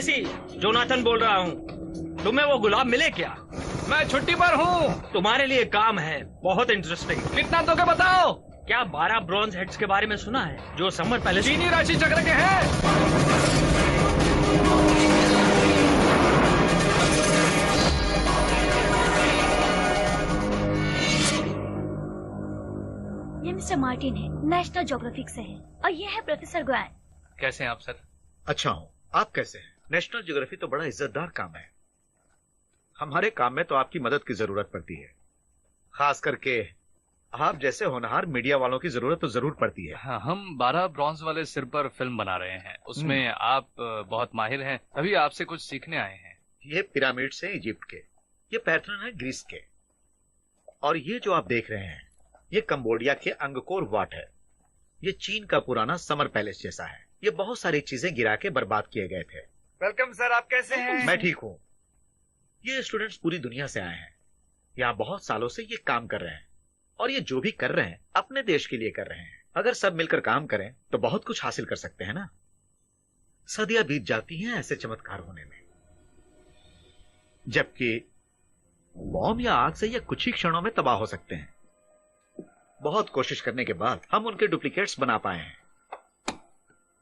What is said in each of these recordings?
ऋषि Jonathan बोल रहा हूँ। तुम्हें वो गुलाब मिले क्या? मैं छुट्टी पर हूँ। तुम्हारे लिए काम है, बहुत इंटरेस्टिंग। कितना दोगे बताओ? क्या 12 ब्रॉन्ज हेड्स के बारे में सुना है जो समर पैलेस चीनी राशि चक्र के हैं? ये मिस्टर मार्टिन है, नेशनल ज्योग्राफिक से है, और ये है प्रोफेसर ग्वैन। कैसे हैं आप सर? अच्छा हूँ, आप कैसे हैं? नेशनल ज्योग्राफी तो बड़ा इज्जतदार काम है। हमारे काम में तो आपकी मदद की जरूरत पड़ती है, खास करके आप जैसे होनहार मीडिया वालों की जरूरत तो जरूर पड़ती है। हाँ, हम 12 ब्रॉन्ज वाले सिर पर फिल्म बना रहे हैं। उसमें आप बहुत माहिर हैं, तभी आपसे कुछ सीखने आए हैं। ये पिरामिड से इजिप्ट के, ये पैटर्न है ग्रीस के, और ये जो आप देख रहे हैं ये कंबोडिया के अंगकोर वाट है। ये चीन का पुराना समर पैलेस जैसा है। ये बहुत सारी चीजें गिरा के बर्बाद किए गए थे। वेलकम सर, आप कैसे हैं? मैं ठीक हूँ। ये स्टूडेंट्स पूरी दुनिया से आए हैं, यहाँ बहुत सालों से ये काम कर रहे हैं, और ये जो भी कर रहे हैं अपने देश के लिए कर रहे हैं। अगर सब मिलकर काम करें तो बहुत कुछ हासिल कर सकते हैं ना। सदियां बीत जाती हैं ऐसे चमत्कार होने में, जबकि बॉम्ब या आग से ये कुछ ही क्षणों में तबाह हो सकते हैं। बहुत कोशिश करने के बाद हम उनके डुप्लीकेट्स बना पाए हैं।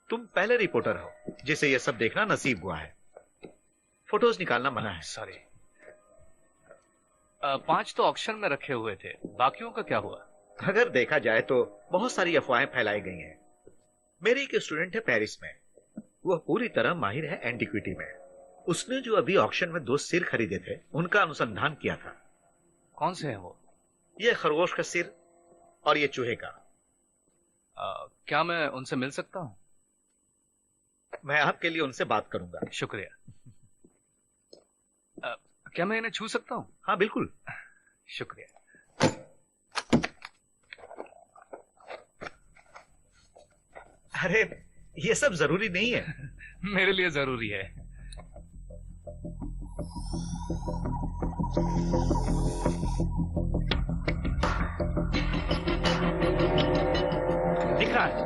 तुम पहले रिपोर्टर हो जिसे यह सब देखना नसीब हुआ है। फोटोज निकालना मना है। सॉरी। 5 तो ऑक्शन में रखे हुए थे, बाकियों का क्या हुआ? अगर देखा जाए तो बहुत सारी अफवाहें फैलाई गई हैं। मेरी एक स्टूडेंट है पेरिस में, वह पूरी तरह माहिर है एंटिक्विटी में। उसने जो अभी ऑक्शन में 2 सिर खरीदे थे उनका अनुसंधान किया था। कौन से हैं वो? ये खरगोश का सिर और ये चूहे का। क्या मैं उनसे मिल सकता हूँ? मैं आपके लिए उनसे बात करूंगा। शुक्रिया। क्या मैं इन्हें छू सकता हूँ? हाँ बिल्कुल। शुक्रिया। अरे ये सब जरूरी नहीं है। मेरे लिए जरूरी है। दिख रहा है?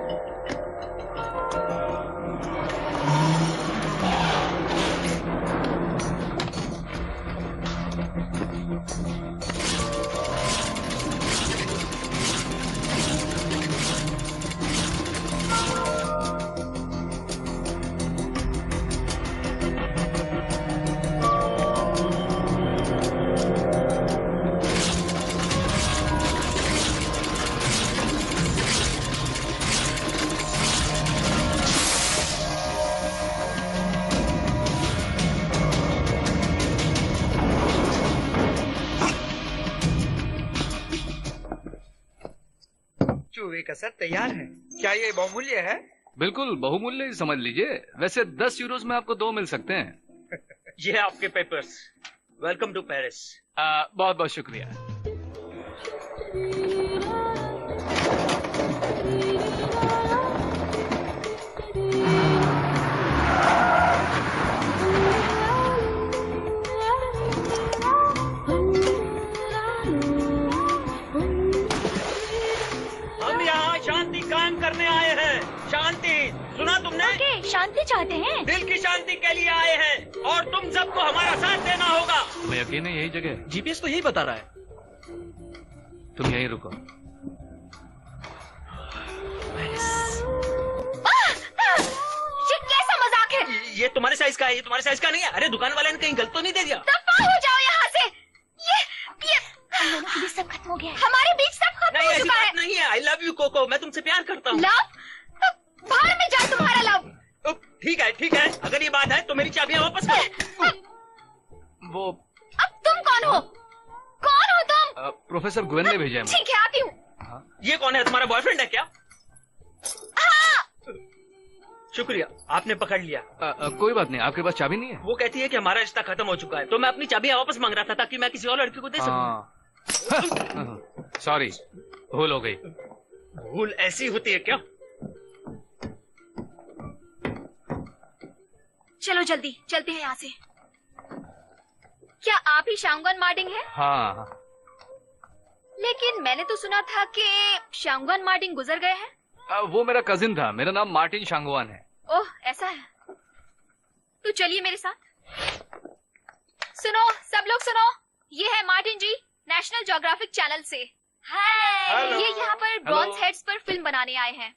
चूहे का सर तैयार है। क्या ये बहुमूल्य है? बिल्कुल बहुमूल्य ही समझ लीजिए। वैसे 10 यूरोज में आपको 2 मिल सकते हैं। ये आपके पेपर्स। Welcome to Paris. बहुत बहुत शुक्रिया। हम यहाँ शांति कायम करने आए हैं। शांति, सुना तुमने? ओके, शांति चाहते हैं। दिल की शांति के लिए आए हैं, और तुम सबको हमारा साथ देना होगा। तुम्हें यकीन है यही जगह है? जीपीएस तो यही बता रहा है। तुम यहीं रुको। ये कैसा मजाक है? ये तुम्हारे साइज का है, ये तुम्हारे साइज का नहीं है। अरे दुकान वाले ने कहीं गलत तो नहीं दे दिया? दफा हो जाओ यहाँ से। ये हम दोनों के बीच सब खत्म हो गया है। हमारे बीच सब खत्म नहीं, हो ऐसी चुका है। बात नहीं है। आई लव यू कोको, मैं तुमसे प्यार करता हूँ। लव? बाहर में जा तुम्हारा लव। ठीक है ठीक है, अगर ये बात है तो मेरी चाबियां वापस करो। वो अब तुम कौन हो? कौन हो तुम? प्रोफेसर गुवेन ने भेजा है मुझे। ठीक है, आती हूँ। ये कौन है? तुम्हारा बॉयफ्रेंड है क्या? हाँ। शुक्रिया, आपने पकड़ लिया। कोई बात नहीं, आपके पास चाबी नहीं है? वो कहती है कि हमारा रिश्ता खत्म हो चुका है, तो मैं अपनी चाबियां वापस मांग रहा था ताकि मैं किसी और लड़की को दे सकूं। सॉरी, भूल हो गई। भूल ऐसी होती है क्या? चलो जल्दी चलते हैं यहाँ से। क्या आप ही शांगवान मार्टिन हैं? हाँ। लेकिन मैंने तो सुना था कि शांगवान मार्टिन गुजर गए हैं। वो मेरा कजिन था। मेरा नाम मार्टिन शांगवान है। ओह, ऐसा है। तो चलिए मेरे साथ। सुनो सब लोग सुनो, ये है मार्टिन जी, नेशनल ज्योग्राफिक चैनल से। हाय, ये यहाँ पर ब्रॉन्ज हेड्स पर फिल्म बनाने आए हैं।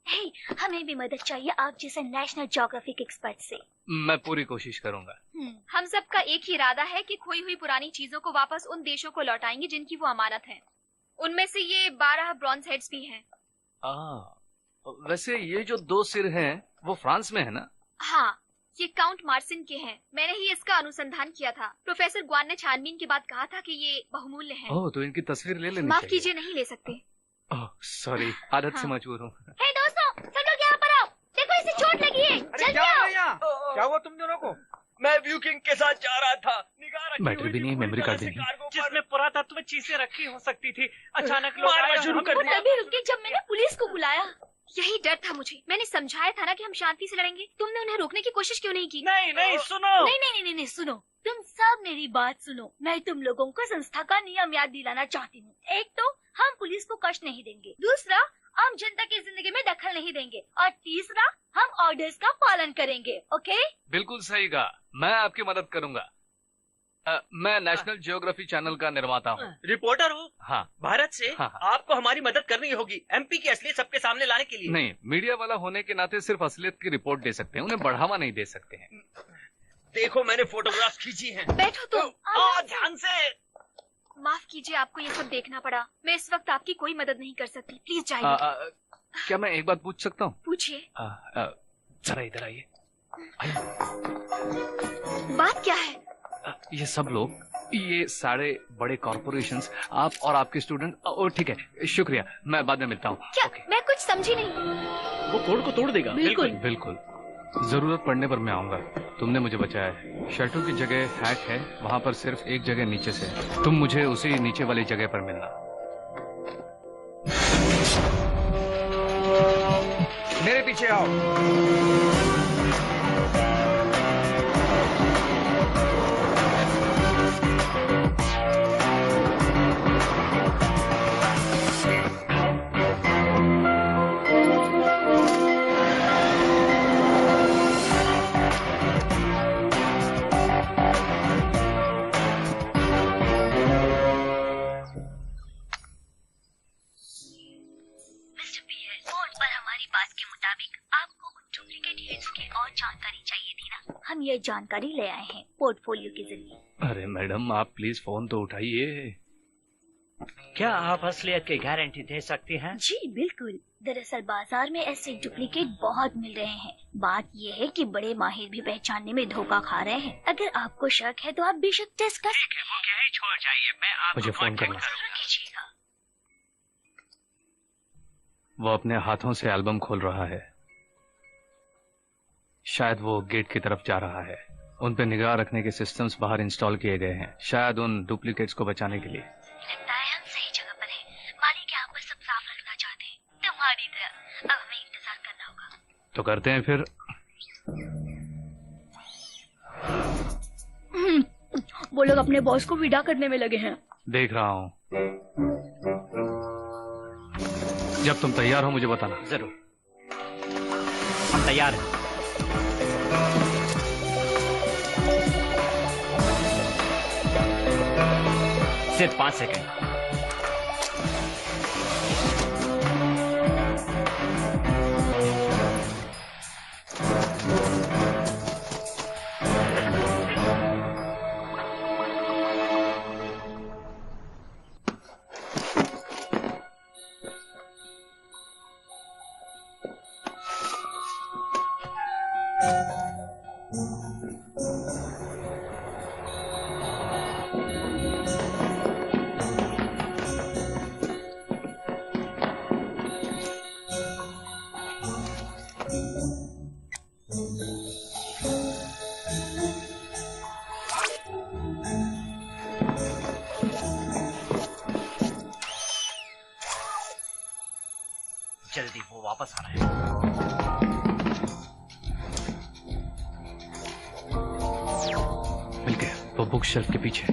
हे, हमें भी मदद चाहिए आप जैसे नेशनल ज्योग्राफिक एक्सपर्ट से। मैं पूरी कोशिश करूंगा। हम सबका एक ही इरादा है कि खोई हुई पुरानी चीजों को वापस उन देशों को लौटाएंगे जिनकी वो अमानत है। उनमें से ये 12 ब्रॉन्ज हेड्स भी हैं। वैसे ये जो 2 सिर हैं वो फ्रांस में है ना? हाँ, ये काउंट मार्सिन के हैं। मैंने ही इसका अनुसंधान किया था। प्रोफेसर ग्वान ने छानबीन के बाद कहा था कि ये बहुमूल्य हैं। ओह, तो इनकी तस्वीर ले लेनी माफ चाहिए। कीजिए, नहीं ले सकते। ओह सॉरी, आदत से मजबूर हूँ। हे दोस्तों, सब लोग यहाँ पर आओ। देखो इसे चोट लगी है। जल्दी आओ। क्या हुआ तुम दोनों को? मैं व्यू किंग के साथ जा रहा था। निगाह रखी बैटरी हुई भी नहीं है, पूरी मेमोरी तरह कार्ड से भी नहीं। कार्गो पर जिसमें पुरातत्व चीजें रखी हो सकती थी, अचानक लोग मारना आए, शुरू हम- कर वो दिया। तभी रुके जब मैंने पुलिस को बुलाया। यही डर था मुझे। मैंने समझाया था ना कि हम शांति से लड़ेंगे। तुमने उन्हें रोकने की कोशिश क्यों नहीं की? नहीं नहीं सुनो, नहीं नहीं नहीं नहीं, सुनो, तुम सब मेरी बात सुनो। मैं तुम लोगों को संस्था का नियम याद दिलाना चाहती हूँ। एक तो हम पुलिस को कष्ट नहीं देंगे, दूसरा हम जनता की जिंदगी में दखल नहीं देंगे, और तीसरा हम ऑर्डर्स का पालन करेंगे। ओके? बिल्कुल सही कहा, मैं आपकी मदद करूंगा। मैं नेशनल ज्योग्राफी चैनल का निर्माता हूँ। रिपोर्टर हो हाँ। भारत से? हाँ। आपको हमारी मदद करनी होगी एमपी की असलियत सबके सामने लाने के लिए। नहीं, मीडिया वाला होने के नाते सिर्फ असलियत की रिपोर्ट दे सकते हैं, उन्हें बढ़ावा नहीं दे सकते हैं। देखो मैंने फोटोग्राफ खींची हैं। बैठो तुम। ध्यान से। माफ कीजिए, आपको ये सब देखना पड़ा। मैं इस वक्त आपकी कोई मदद नहीं कर सकती। प्लीज जाइए। क्या मैं एक बात पूछ सकता हूँ? पूछिए। जरा इधर आइए। बात क्या है? ये सब लोग, ये सारे बड़े कॉर्पोरेशंस, आप और आपके स्टूडेंट। ओ ठीक है, शुक्रिया, मैं बाद में मिलता हूँ। क्या? ओके। मैं कुछ समझी नहीं। वो कोड को तोड़ देगा। बिल्कुल। बिल्कुल, जरूरत पड़ने पर मैं आऊंगा। तुमने मुझे बचाया है। शर्टों की जगह हैक है, वहाँ पर सिर्फ एक जगह नीचे से है। तुम मुझे उसी नीचे वाली जगह पर मिलना। मेरे पीछे आओ। मिस्टर पीयर, बोर्ड पर हमारी बात के मुताबिक आपको उन डुप्लीकेट हेड्स की और जानकारी चाहिए थी ना? हम ये जानकारी ले आए हैं पोर्टफोलियो के जरिए। अरे मैडम, आप प्लीज फोन तो उठाइए। क्या आप असलियत की गारंटी दे सकती हैं? जी बिल्कुल। दरअसल बाजार में ऐसे डुप्लीकेट बहुत मिल रहे हैं। बात ये है कि बड़े माहिर भी पहचानने में धोखा खा रहे हैं। अगर आपको शक है तो आप बेशक टेस्ट कर सकते हैं। यही छोड़ जाइए, मैं आपको मुझे फोन करना। जरूर कीजिएगा। वो अपने हाथों से एल्बम खोल रहा है। शायद वो गेट की तरफ जा रहा है। उन पे निगाह रखने के सिस्टम्स बाहर इंस्टॉल किए गए हैं, शायद उन डुप्लीकेट्स को बचाने के लिए। लगता है हम सही जगह पर हैं। मालिक यहाँ पर सब साफ रखना चाहते हैं, तुम्हारी तरह। अब हमें इंतजार करना होगा। तो करते हैं फिर। वो लोग अपने बॉस को विदा करने में लगे हैं। देख रहा हूँ। जब तुम तैयार हो मुझे बताना। जरूर, हम तैयार हैं। सिर्फ 5 सेकंड। जल्दी, वो वापस आ रहा है। मिल गया, वो बुक शेल्फ के पीछे।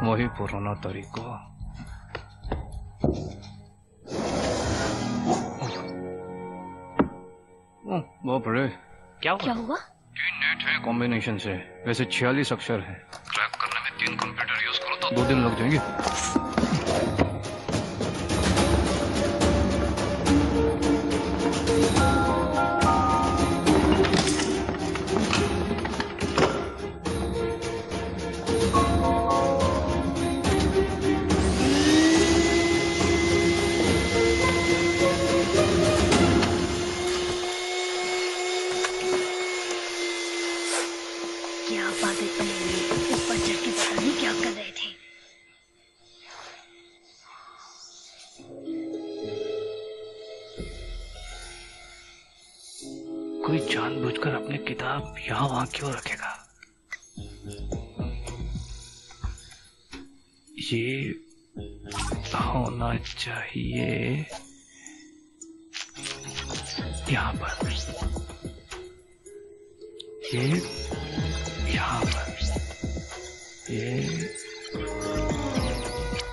वही पुराना तरीका। बाप रे, क्या क्या हुआ? हुआ? नेट है कॉम्बिनेशन से, वैसे 46 अक्षर है। क्रैक करने में 3 कंप्यूटर यूज करो तो 2 दिन लग जाएंगे। क्या बातें ऊपर चढ़ के पता नहीं क्या कर रहे थे। कोई जानबूझकर अपनी किताब यहाँ वहां क्यों रखेगा? ये होना चाहिए यहाँ पर, ये यहाँ पर, ये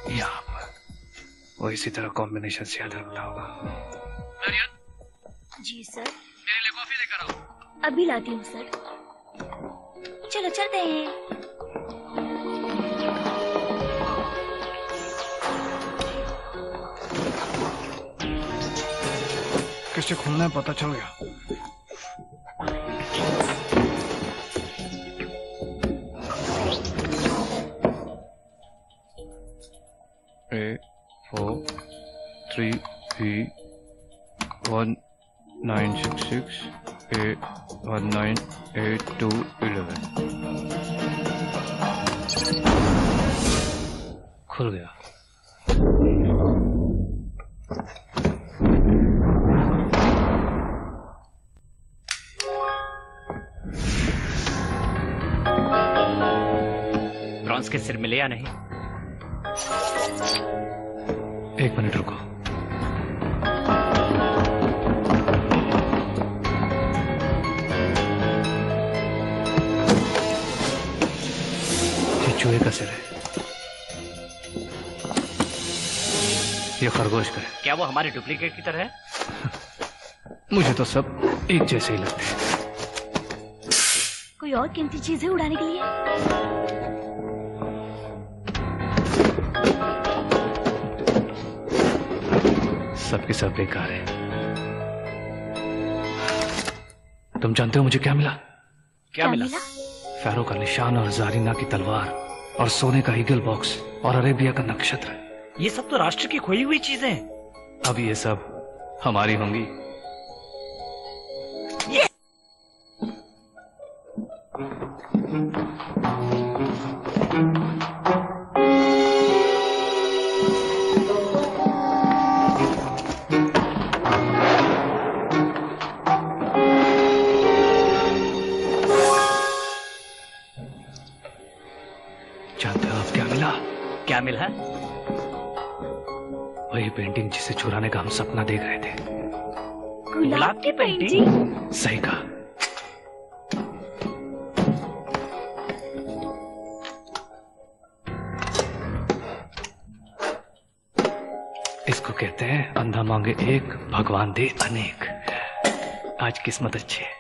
यहाँ पर। वो इसी तरह कॉम्बिनेशन से याद रखना होगा। जी सर। मेरे लिए कॉफी लेकर आओ। अभी लाती हूँ सर। चलो चलते हैं। कैसे खुलना है पता चल गया। A433V1966 A198211 खुल गया। ब्रॉन्ज के सिर मिले या नहीं? 1 मिनट रुको। ये चूहे का सिर है, ये खरगोश का है। क्या वो हमारे डुप्लीकेट की तरह है? मुझे तो सब एक जैसे ही लगते हैं। कोई और कीमती चीजें उड़ाने के लिए? सबके सब बेकार है। तुम जानते हो मुझे क्या मिला? क्या मिला? फैरो का निशान और जारीना की तलवार और सोने का ईगल बॉक्स और अरेबिया का नक्षत्र। ये सब तो राष्ट्र की खोई हुई चीजें हैं। अब ये सब हमारी होंगी। जानते हो अब क्या मिला? क्या मिला? वही पेंटिंग जिसे चुराने का हम सपना देख रहे थे। गुलाब की पेंटिंग? सही कहा। इसको कहते हैं अंधा मांगे एक, भगवान दे अनेक। आज किस्मत अच्छी है।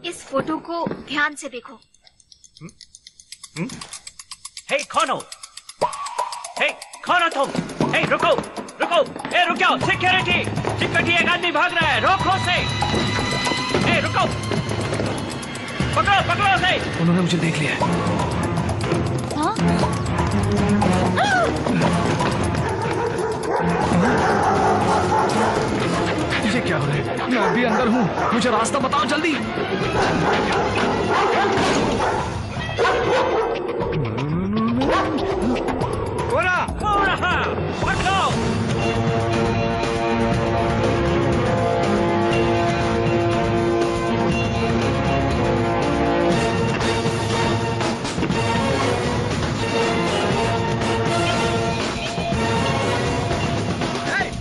इस फोटो को ध्यान से देखो। हे कौन हो? हे कौन हो तुम? हे रुको रुको, हे रुक जाओ। सिक्योरिटी एक आदमी भाग रहा है, रोको उसे। हे रुको, पकड़ो उसे। उन्होंने मुझे देख लिया है। हाँ? ये क्या हो रहा है? मैं अभी अंदर हूँ, मुझे रास्ता बताओ जल्दी। हो रहा, पकड़ो।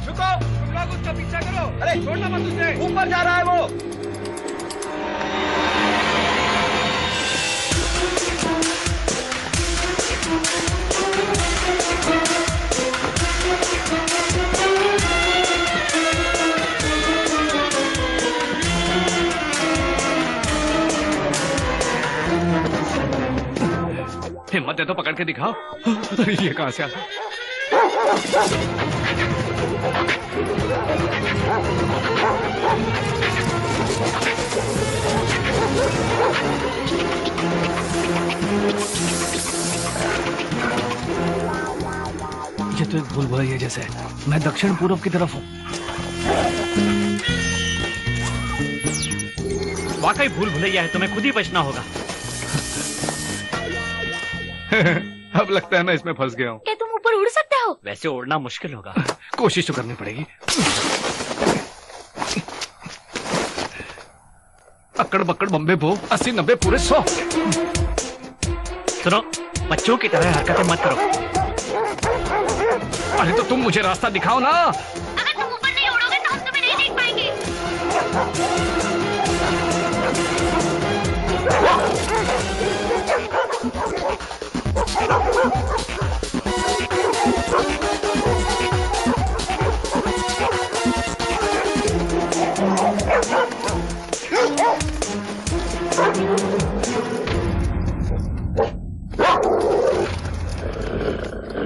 रुको, तुम लोग उसका पीछा करो। अरे छोड़ना मत उसे, ऊपर जा रहा है वो। हिम्मत है तो पकड़ के दिखाओ। ये कहां से आता? ये तो एक भूल भुलैया जैसे है। मैं दक्षिण पूर्व की तरफ हूँ। वाकई भूल भुलैया है, तुम्हें खुद ही बचना होगा। अब लगता है मैं इसमें फंस गया हूँ। क्या तुम ऊपर उड़ सकते हो? वैसे उड़ना मुश्किल होगा। कोशिश तो करनी पड़ेगी। अक्कड़ बक्कड़ बम्बे बो 80 90 पूरे 100। सुनो, बच्चों की तरह हरकतें मत करो। अरे तो तुम मुझे रास्ता दिखाओ ना। अगर तुम ऊपर नहीं उड़ोगे तो हम तुम्हें नहीं देख पाएंगे।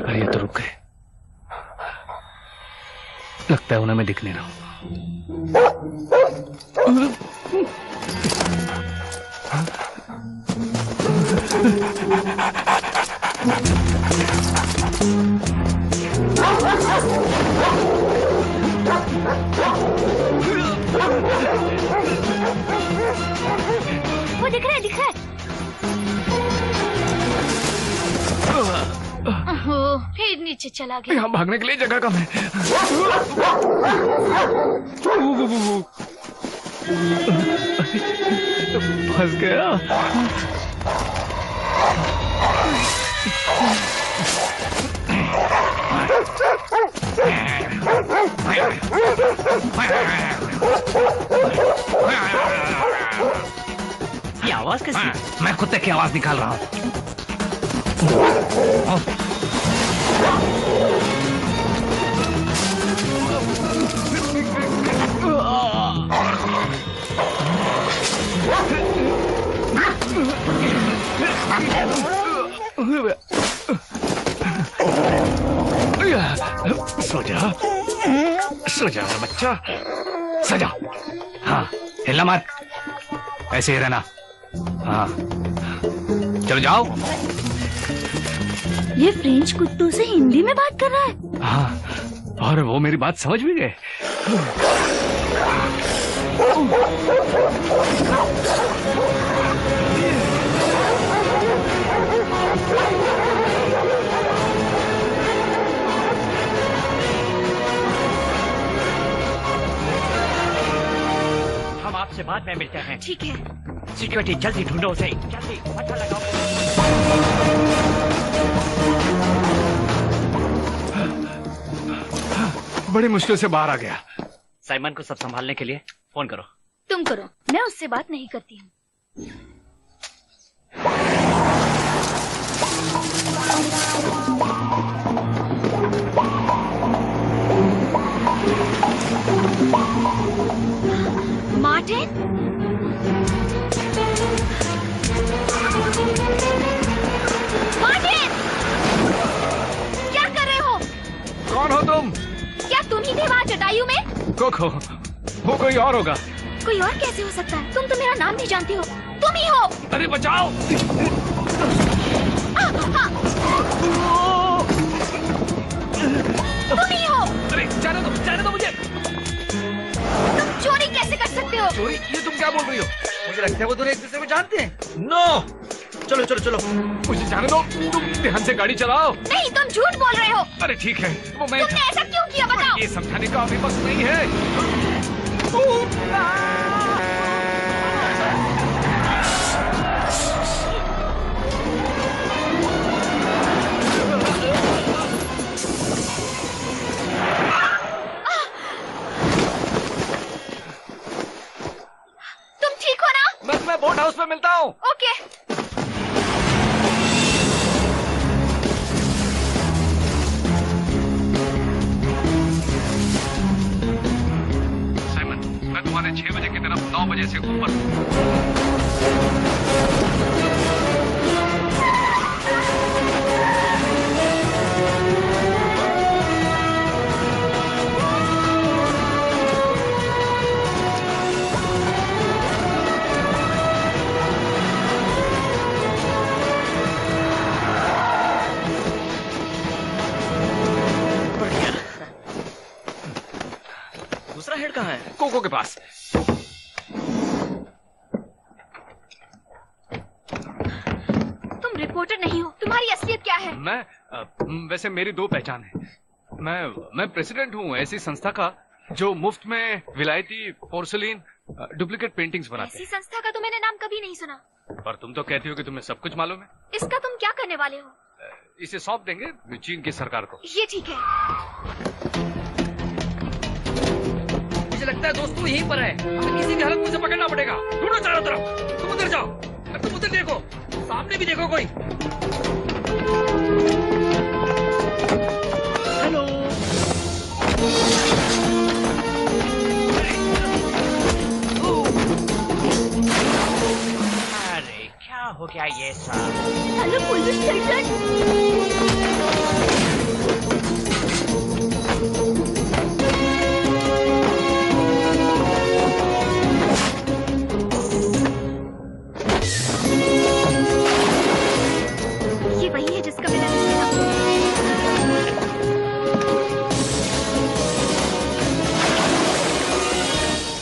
अरे ये तो रुक गए। लगता है उन्हें मैं दिख नहीं रहा हूं। वो दिख रहा है, दिख रहा है। ओहो, फिर नीचे चला गया। यहाँ भागने के लिए जगह कम है। फंस गया। ये आवाज कैसी? मैं कुत्ते की आवाज निकाल रहा हूँ। सो जा, सो जा बच्चा, सो जा। हाँ, हिलना मत, ऐसे ही रहना। हाँ, चलो जाओ। ये फ्रेंच कुत्तों से हिंदी में बात कर रहा है। हाँ, और वो मेरी बात समझ भी गए। हम आपसे बाद में मिलते हैं। ठीक है। सिक्योरिटी जल्दी ढूंढो उसे, जल्दी पता लगाओ। बड़ी मुश्किल से बाहर आ गया। साइमन को सब संभालने के लिए फोन करो। तुम करो, मैं उससे बात नहीं करती हूँ। मार्टिन? मार्टिन! क्या कर रहे हो? कौन हो तुम? क्या तुम ही थे वहाँ जटायु में? कोको, वो कोई और होगा। कोई और कैसे हो सकता है? तुम तो मेरा नाम नहीं जानती हो। तुम ही हो। अरे बचाओ! तुम ही हो। अरे जाने दो मुझे। तुम चोरी कैसे कर सकते हो? चोरी? ये तुम क्या बोल रही हो? मुझे लगता है वो दोनों एक दूसरे को जानते हैं। नो, चलो चलो चलो। मुझे जाने दो। तुम ध्यान से गाड़ी चलाओ। नहीं, तुम झूठ बोल रहे हो। अरे ठीक है, वो मैं तुमने ऐसा क्यों किया बताओ? ये समझाने का अभी वक्त नहीं है। तुम ठीक हो ना? मैं तुम्हें बोट हाउस में मिलता हूँ। ओके। साइमन, मैं तुम्हारे 6 बजे की तरफ 9 बजे से ऊपर हूँ। रिपोर्टर नहीं हो, तुम्हारी असलियत क्या है? वैसे मेरी दो पहचान है। मैं प्रेसिडेंट हूँ ऐसी संस्था का जो मुफ्त में विलायती पोर्सलीन डुप्लीकेट पेंटिंग्स बनाते ऐसी हैं। संस्था का तो मैंने नाम कभी नहीं सुना। पर तुम तो कहती हो कि तुम्हें सब कुछ मालूम है। इसका तुम क्या करने वाले हो? इसे सौंप देंगे चीन की सरकार को। ये ठीक है। मुझे लगता है दोस्तों यहीं पर है, हमें किसी भी हालत में उसे पकड़ना पड़ेगा। ढूंढो चारों तरफ। तुम उधर जाओ, तुम उधर देखो, सामने भी देखो कोई। हेलो। अरे क्या हो गया ये सब? Hello police station. ये वही है जिसका मैंने सुना।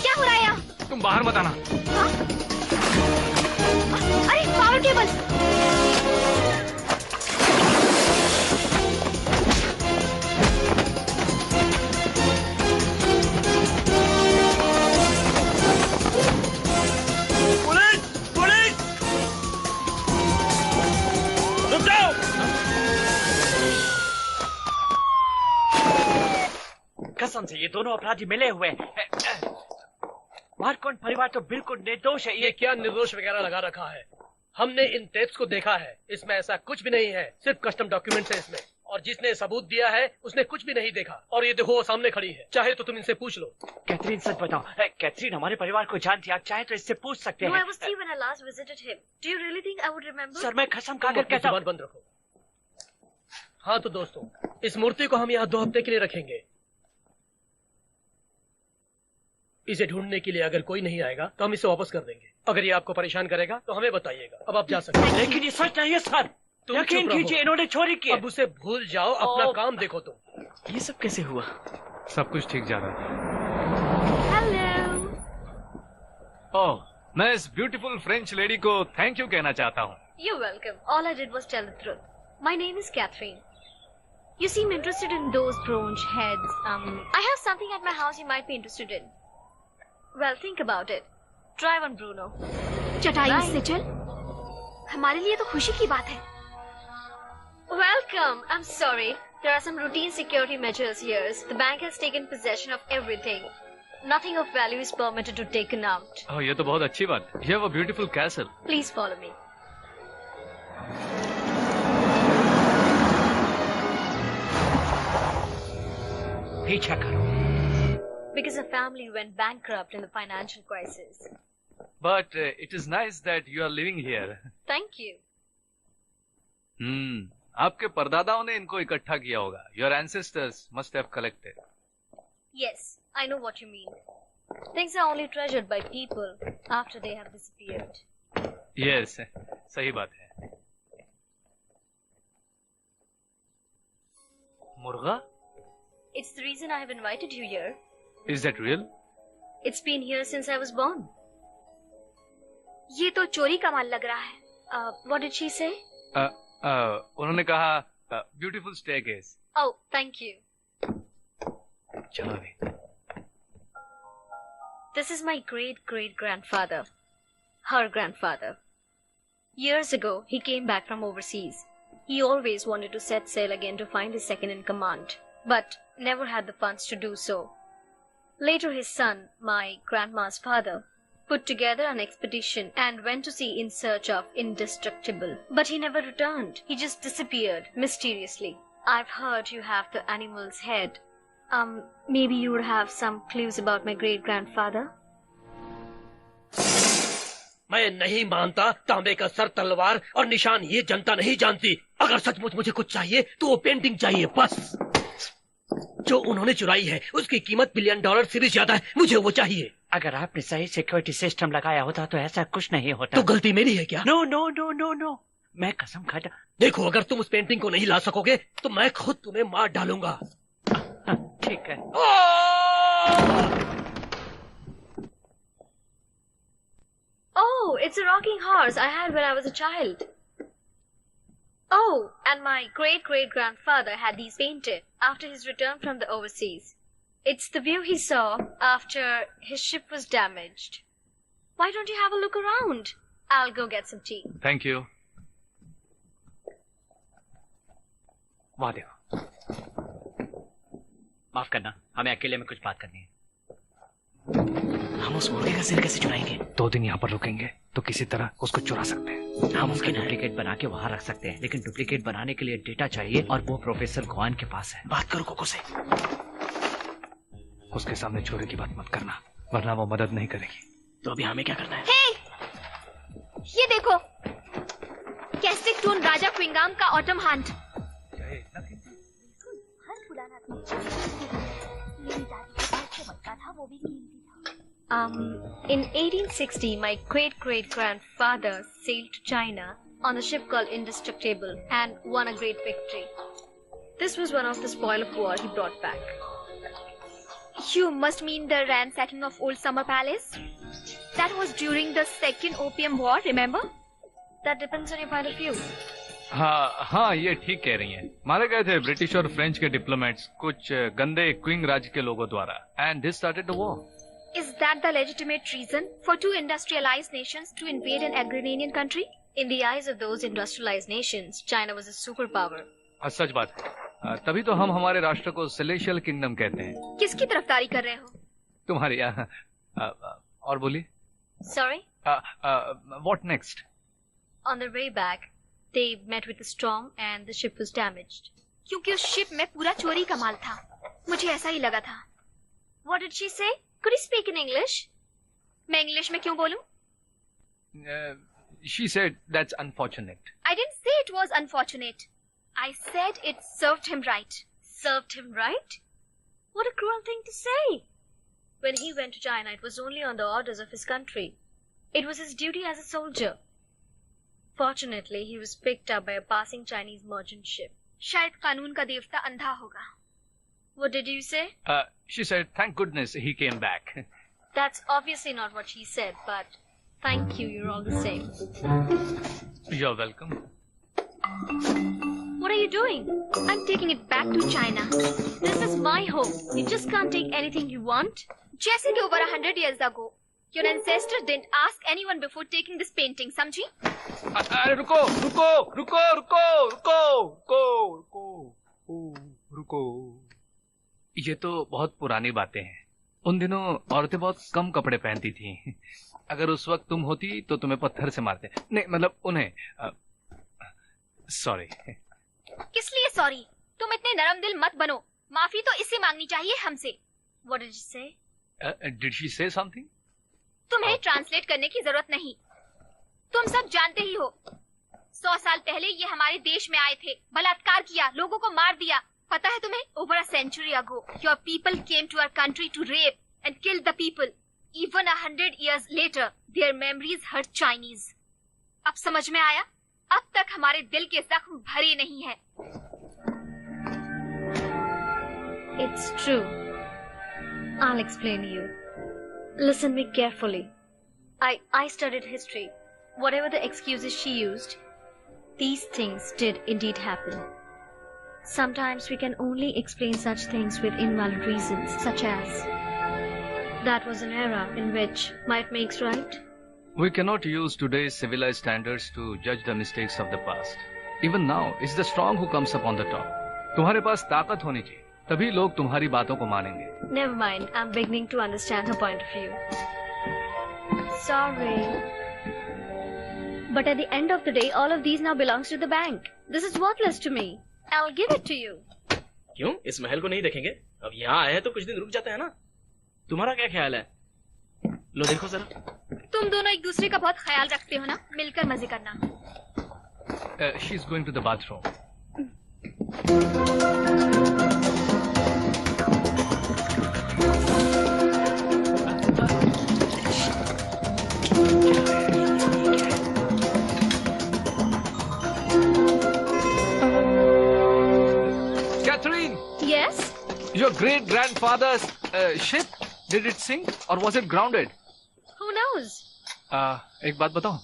क्या हो रहा है यहाँ? तुम बाहर मत आना। हाँ? अरे पावर केबल। पुलिस पुलिस रुक जाओ। कसम से ये दोनों अपराधी मिले हुए हैं। मार्कोन परिवार तो बिल्कुल निर्दोष है। ये क्या निर्दोष वगैरह लगा रखा है? हमने इन टेप्स को देखा है, इसमें ऐसा कुछ भी नहीं है, सिर्फ कस्टम डॉक्यूमेंट्स है इसमें। और जिसने सबूत दिया है उसने कुछ भी नहीं देखा। और ये देखो वो सामने खड़ी है, चाहे तो तुम इनसे पूछ लो। कैथरीन सच बताओ, कैथरीन हमारे परिवार को जानती है, आप चाहे तो इससे पूछ सकते No, I हैं। was there when I last visited him. Do you really think I would remember? Sir मैं कसम तुम खाकर अपनी कहता हूँ। जुबान बंद रखो। हाँ तो दोस्तों, इस मूर्ति को हम यहाँ 2 हफ्ते के लिए रखेंगे। इसे ढूंढने के लिए अगर कोई नहीं आएगा तो हम इसे वापस कर देंगे। अगर ये आपको परेशान करेगा तो हमें बताइएगा। अब आप जा सकते हैं। लेकिन ये सच नहीं है सर। तुम यकीन चुप रहो। कीजिए इन्होंने चोरी की है। अब उसे भूल जाओ, अपना काम देखो तुम। ये सब कैसे हुआ? सब कुछ ठीक जा रहा है। Hello. ओह, मैं इस ब्यूटीफुल फ्रेंच लेडी को थैंक यू कहना चाहता हूँ। You're welcome. All I did was tell the truth. My name is Catherine. You seem interested in those bronze heads. I have something at my house you might be interested in. Well, think about it. Try one, Bruno. चटाई से चल। हमारे लिए तो खुशी की बात है। Welcome. I'm sorry. There are some routine security measures here. The bank has taken possession of everything. Nothing of value is permitted to taken out. ओह, ये तो बहुत अच्छी बात है। You have a beautiful castle. Please follow me. पीछा करो। Because the family went bankrupt in the financial crisis. But it is nice that you are living here. Thank you. आपके परदादाओं ने इनको इकट्ठा किया होगा। Your ancestors must have collected. Yes, I know what you mean. Things are only treasured by people after they have disappeared. Yes, सही बात है। मुर्गा? It's the reason I have invited you here. Is that real? It's been here since I was born. ये तो चोरी का माल लग रहा है. What did she say? उन्होंने कहा beautiful staircase. Oh, thank you. चलो अभी। This is my great-great-grandfather. Her grandfather. Years ago, he came back from overseas. He always wanted to set sail again to find his second in command, but never had the funds to do so. Later his son, my grandma's father, put together an expedition and went to sea in search of Indestructible. But he never returned. He just disappeared mysteriously. I've heard you have the animal's head. Maybe you would have some clues about my great-grandfather? मैं नहीं मानता तांबे का sir, तलवार और निशान ये जनता नहीं जानती। अगर सचमुच मुझे कुछ चाहिए तो वो पेंटिंग चाहिए बस। जो उन्होंने चुराई है उसकी कीमत $1 बिलियन से भी ज्यादा है। मुझे वो चाहिए। अगर आपने सही सिक्योरिटी सिस्टम लगाया होता तो ऐसा कुछ नहीं होता। तो गलती मेरी है क्या? No no no no no, मैं कसम खाता। देखो, अगर तुम उस पेंटिंग को नहीं ला सकोगे तो मैं खुद तुम्हें मार डालूंगा। ठीक है। Oh, it's a rocking horse I had when I was a child. Oh, and my great-great-grandfather had these painted after his return from the overseas. It's the view he saw after his ship was damaged. Why don't you have a look around? I'll go get some tea. Thank you. वाह देखो, माफ करना, हमें अकेले में कुछ बात करनी है। हम उस मुर्गे का सिर कैसे चुराएंगे? 2 दिन यहाँ पर रुकेंगे तो किसी तरह उसको चुरा सकते हैं। हम उसका डुप्लीकेट बना के वहाँ रख सकते हैं, लेकिन डुप्लीकेट बनाने के लिए डेटा चाहिए और वो प्रोफेसर गुआन के पास है। बात करो कोको से। उसके सामने चोरी की बात मत करना, वरना वो मदद नहीं करेगी। तो अभी हमें क्या करना है? Hey! ये देखो, कैस्टिक टून राजा क्विंगाम का autumn Hunt. In 1860, my great-great-grandfather sailed to China on a ship called Indestructible and won a great victory. This was one of the spoil of war he brought back. You must mean the ransacking of Old Summer Palace? That was during the Second Opium War, remember? That depends on your point of view. हाँ, ये ठीक कह रही हैं। मारे गए थे British और फ्रेंच के डिप्लोमेट्स कुछ गंदे क्विंग राज के लोगों द्वारा, and this started the war. Is that the legitimate reason for 2 industrialized nations to invade an agrarian country? In the eyes of those industrialized nations, China was a superpower. सच बात है। तभी तो हम हमारे राष्ट्र को सेलेशियल किंगडम कहते हैं। किसकी तरफदारी कर रहे हो? तुम्हारी। और बोलिए। Sorry? What next? On their way back, they met with a storm and the ship was damaged. क्योंकि उस शिप में पूरा चोरी का माल था। मुझे ऐसा ही लगा था। What did she say? Could you speak in English? मैं इंग्लिश में क्यों बोलूं? She said that's unfortunate. I didn't say it was unfortunate. I said it served him right. Served him right? What a cruel thing to say. When he went to China, it was only on the orders of his country. It was his duty as a soldier. Fortunately, he was picked up by a passing Chinese merchant ship. शायद कानून का देवता अंधा होगा. What did you say? She said, thank goodness he came back. That's obviously not what she said, but thank you, you're all the same. You're welcome. What are you doing? I'm taking it back to China. This is my home. You just can't take anything you want. जैसे कि over 100 years ago, your ancestors didn't ask anyone before taking this painting, समझी? अरे रुको रुको रुको रुको रुको रुको रुको रुको। ये तो बहुत पुरानी बातें हैं। उन दिनों औरतें बहुत कम कपड़े पहनती थीं। अगर उस वक्त तुम होती तो तुम्हें पत्थर से मारते। नहीं मतलब उन्हें। सॉरी। किस लिए सॉरी? तुम इतने नरम दिल मत बनो। माफी तो इससे मांगनी चाहिए हमसे। What did she say? Did she say something? तुम्हें ट्रांसलेट करने की जरूरत नहीं। तुम सब जानते ही हो। 100 साल पहले ये हमारे देश में आए थे, बलात्कार किया, लोगों को मार दिया। पता है तुम्हें? Over a century ago, your people came to our country to rape and killed the people. Even 100 years later, their memories hurt Chinese. अब समझ में आया? अब तक हमारे दिल के जख्म भरे नहीं हैं। It's true. I'll explain you. Listen me carefully. I studied history. Whatever the excuses she used, these things did indeed happen. Sometimes we can only explain such things with invalid reasons, such as that was an era in which might makes right. We cannot use today's civilized standards to judge the mistakes of the past. Even now, it's the strong who comes up on the top. तुम्हारे पास ताकत होनी चाहिए, तभी लोग तुम्हारी बातों को मानेंगे। Never mind, I'm beginning to understand her point of view. Sorry. But at the end of the day, all of these now belongs to the bank. This is worthless to me. I'll give it to you. क्यों? इस महल को नहीं देखेंगे? अब यहाँ आए हैं तो कुछ दिन रुक जाते हैं ना? तुम्हारा क्या ख्याल है? लो देखो जरा। तुम दोनों एक दूसरे का बहुत ख्याल रखते हो ना? मिलकर मजे करना। She's going to the bathroom. Catherine! Yes? Your great-grandfather's ship, did it sink or was it grounded? Who knows? एक बात बताओ,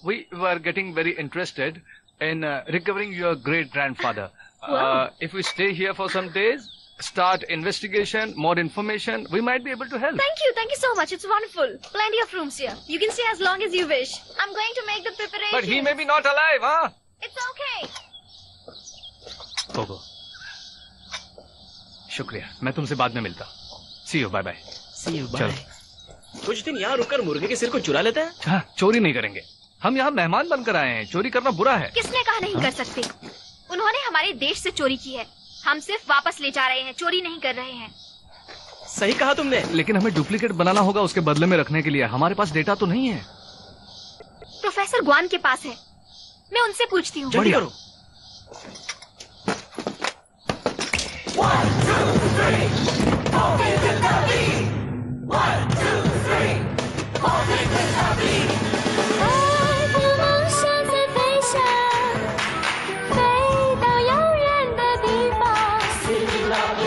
we were getting very interested in recovering your great-grandfather. If we stay here for some days, start investigation, more information, we might be able to help. Thank you so much. It's wonderful. Plenty of rooms here. You can stay as long as you wish. I'm going to make the preparations. But he may be not alive, huh? It's okay. ओहो, शुक्रिया, मैं तुमसे बाद में मिलता हूँ. See you, bye bye. See you, bye. चलो. कुछ दिन यहाँ रुककर मुर्गे के सिर को चुरा लेते हैं. हाँ, चोरी नहीं करेंगे. हम यहाँ मेहमान बनकर आए हैं. चोरी करना बुरा है. किसने कहा नहीं कर सकते? उन्होंने हमारे देश से चोरी की है. हम सिर्फ वापस ले जा रहे हैं, चोरी नहीं कर रहे हैं. सही कहा तुमने. लेकिन हमें डुप्लीकेट बनाना होगा उसके बदले में रखने के लिए. हमारे पास डेटा तो नहीं है. प्रोफेसर ग्वान के पास है. मैं उनसे पूछती हूँ. जल्दी करो. 1, 2, 3, 4 with the beat. 1, 2, 3, 4 with the beat. 爱的梦想在飞翔，飞到遥远的地方。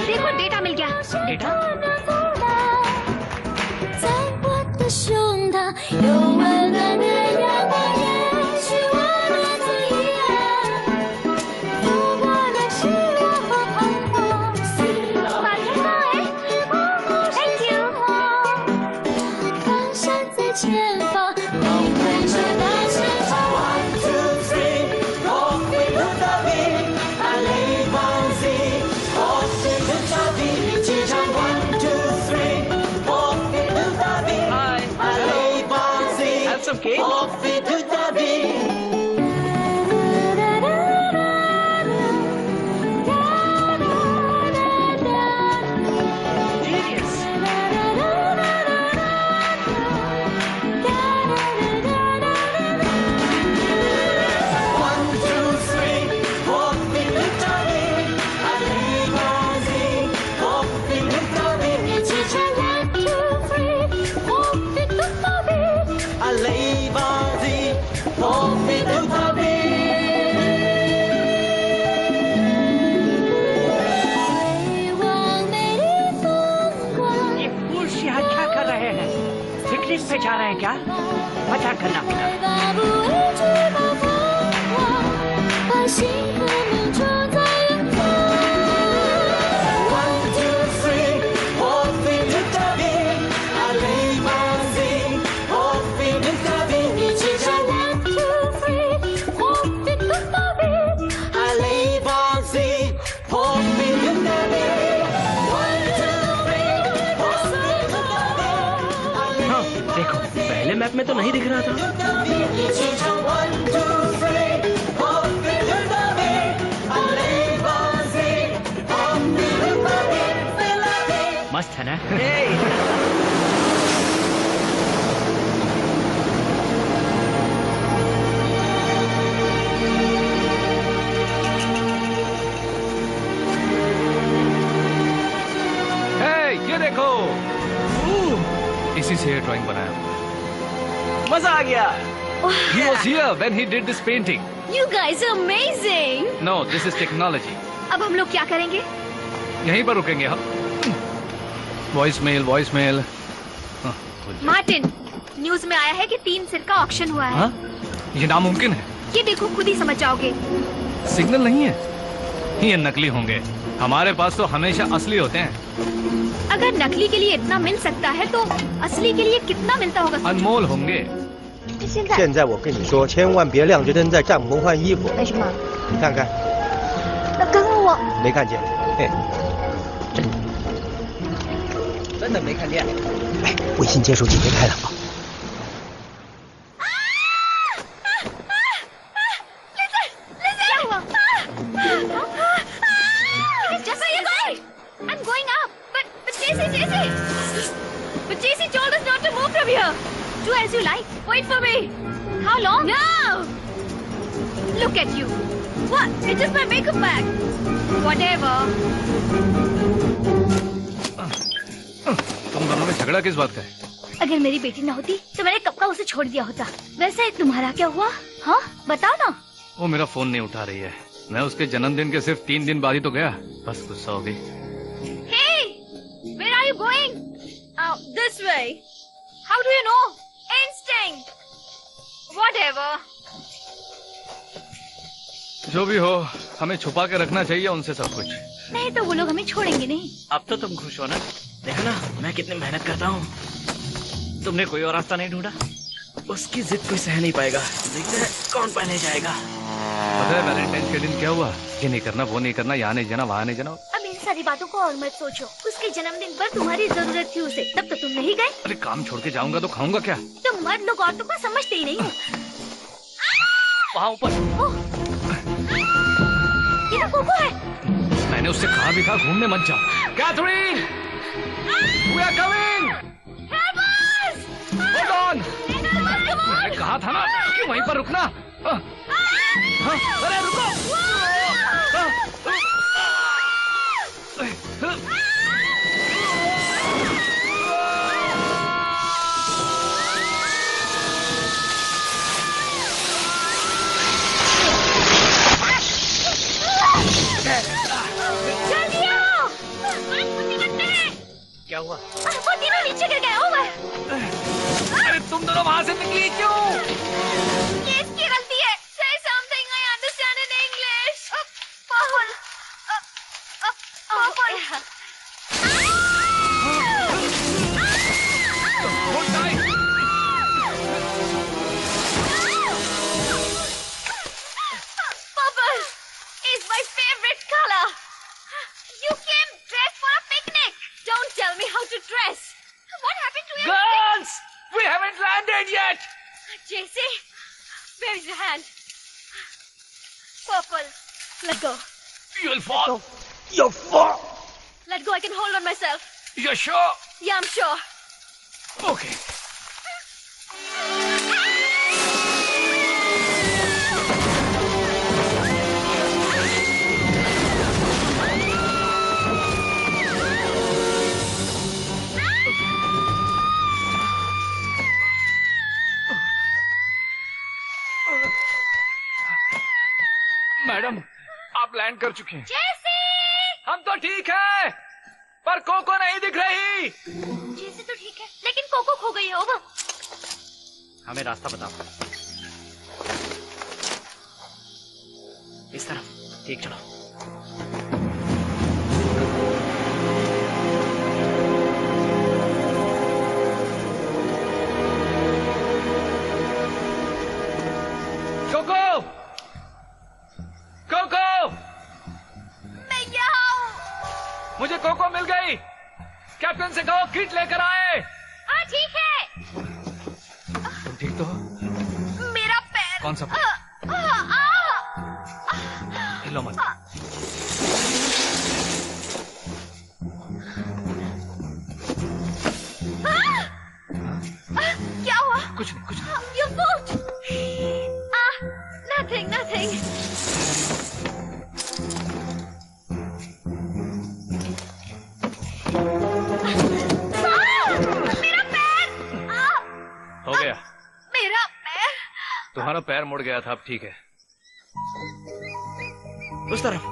देखो डेटा मिल गया. Data? 在我的胸膛有温暖的阳光，也许我们不一样，有我的喜乐和彷徨。Thank you。方向在前方，你会说大声唱。1, 2, 3, 4 with the beat。Allez-y, 4 with the beat， 一起唱。1, 2, 3, 4 with the beat。 Hi. Allez-y, Have some cake. 4 with the beat。 Genius. ये फूल्स यहाँ क्या कर रहे हैं? पिकनिक पे जा रहे हैं क्या? मजा करना पड़ा. 把心和梦住在远方。1, 2, 3, 4 feet to the beat。 Allez-y, 4 feet to the beat， 一起唱。1, 2, 3, 4 feet to the beat。 Allez-y, 4 feet to the beat。 1, 2, 3, 4 feet to the beat。 हाँ, देखो, पहले मैप में तो नहीं दिख रहा था. 一起唱。1, 2, 3, 4 feet to the beat。 Allez-y, 4 feet to the beat。 मस्त है ना? Hey, ये देखो. इसी से ये ड्राइंग बनाया हूँ. मजा आ गया. He was here when he did this painting. You guys are amazing. No, this is technology. अब हम लोग क्या करेंगे? यहीं पर रुकेंगे हम. Voice mail. मार्टिन, न्यूज में आया है कि 3 सिर का ऑक्शन हुआ है. हाँ? ये नामुमकिन है. ये देखो, खुद ही समझ जाओगे. सिग्नल नहीं है. ये नकली होंगे. हमारे पास तो हमेशा असली होते हैं. अगर नकली के लिए इतना मिल सकता है तो असली के लिए कितना मिलता होगा? अनमोल होंगे. 现在我跟你说，千万别亮着灯在帐篷换衣服。为什么？你看看，那刚刚我没看见？嘿，真的没看见。哎，微信接收器别开了啊。 I'm going up, but JC told us not to move from here. Do as you like. Wait for me. How long? No. Look at you. What? It's just my makeup bag. Whatever. तुम दोनों में झगड़ा किस बात का है? अगर मेरी बेटी न होती तो मैंने कब का उसे छोड़ दिया होता. वैसे तुम्हारा क्या हुआ? हाँ, बताओ ना. वो मेरा फोन नहीं उठा रही है. मैं उसके जन्मदिन के सिर्फ 3 दिन बाद ही तो गया. बस गुस्सा हो गई. Hey, where are you going? This way. How do you know? Instinct. Whatever. जो भी हो, हमें छुपा के रखना चाहिए उनसे सब कुछ। नहीं तो वो लोग हमें छोड़ेंगे नहीं। अब तो तुम खुश हो ना? देखा ना मैं कितनी मेहनत करता हूँ। तुमने कोई और रास्ता नहीं ढूंढा? उसकी जिद कोई सह नहीं पाएगा। देखते हैं कौन पहने जाएगा। पता है वैलेंटाइन के दिन क्या हुआ? ये नहीं करना, वो नहीं करना, यहाँ नहीं जाना, वहाँ नहीं जाना। अब इन सारी बातों को और मत सोचो। उसके जन्मदिन पर तुम्हारी जरूरत थी उसे, तब तो तुम नहीं गए। अरे काम छोड़ के जाऊंगा तो खाऊंगा क्या? तुम मर्द लोग औरतों को समझते ही नहीं हो। वहाँ ऊपर ये तो कोको है। मैंने उससे कहा भी था घूमने मत जाओ। Catherine, we are coming. Hold on. मैंने कहा था ना कि वहीं पर रुकना। अरे रुको। जल्दी आओ। क्या हुआ? वो तीनों नीचे गिर गए। ओवर। अरे तुम दोनों वहाँ से निकली क्यों? ये इसकी गलती है। Say something I understand in English. Purple. Purple. Hold tight. Purple is my favorite color. You came dressed for a picnic. Don't tell me how to dress. What happened to your Girls, we haven't landed yet. JC, where is your hand? Purple, let go. You'll fall. You'll fall. Let go, I can hold on myself. You're sure? Yeah, I'm sure. Okay. Madam, आप land कर चुके हैं। JC! हम तो ठीक है, पर cocoa नहीं दिख रही। JC तो ठीक है, लेकिन कोको खो गई है। ओवर। हमें रास्ता बताओ। इस तरफ, ठीक चलो। कोको, कोको, मैं यहाँ हूँ। मुझे कोको मिल गई। कैप्टन से कहो किट लेकर आए। हाँ ठीक है। तुम ठीक तो हो? मेरा पैर। कौन सा पैर? हिलो मत। क्या हुआ? कुछ नहीं, कुछ नहीं। Your foot. Nothing, nothing. मेरा पैर। हो गया। मेरा पैर। तुम्हारा पैर मुड़ गया था, अब ठीक है। उस तरफ।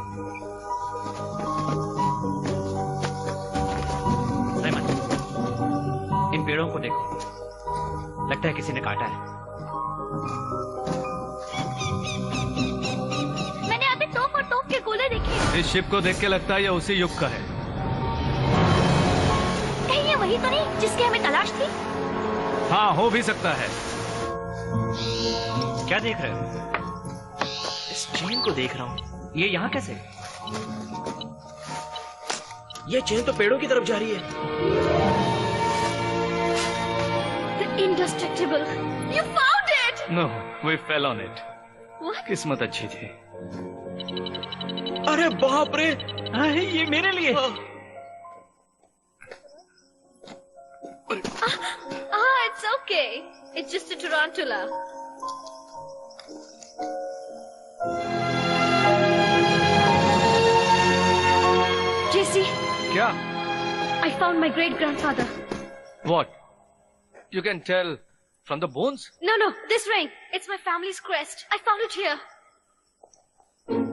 रेमन, इन पेड़ों को देखो। लगता है किसी ने काटा है। मैंने आधे तोप और तोप के गोले देखे। इस शिप को देख के लगता है ये उसी युग का है। कहीं ये वही तो नहीं जिसकी हमें तलाश थी? हाँ, हो भी सकता है। क्या देख रहे हो? इस चेन को देख रहा हूँ। ये यहाँ कैसे? ये चेन तो पेड़ों की तरफ जा रही है। The indestructible. You found it. No, we fell on it. What? किस्मत अच्छी थी। अरे बाप रे! ये मेरे लिए। It's okay. It's just a tarantula. JC. क्या? I found my great grandfather. What? You can tell from the bones? No, this ring. It's my family's crest. I found it here.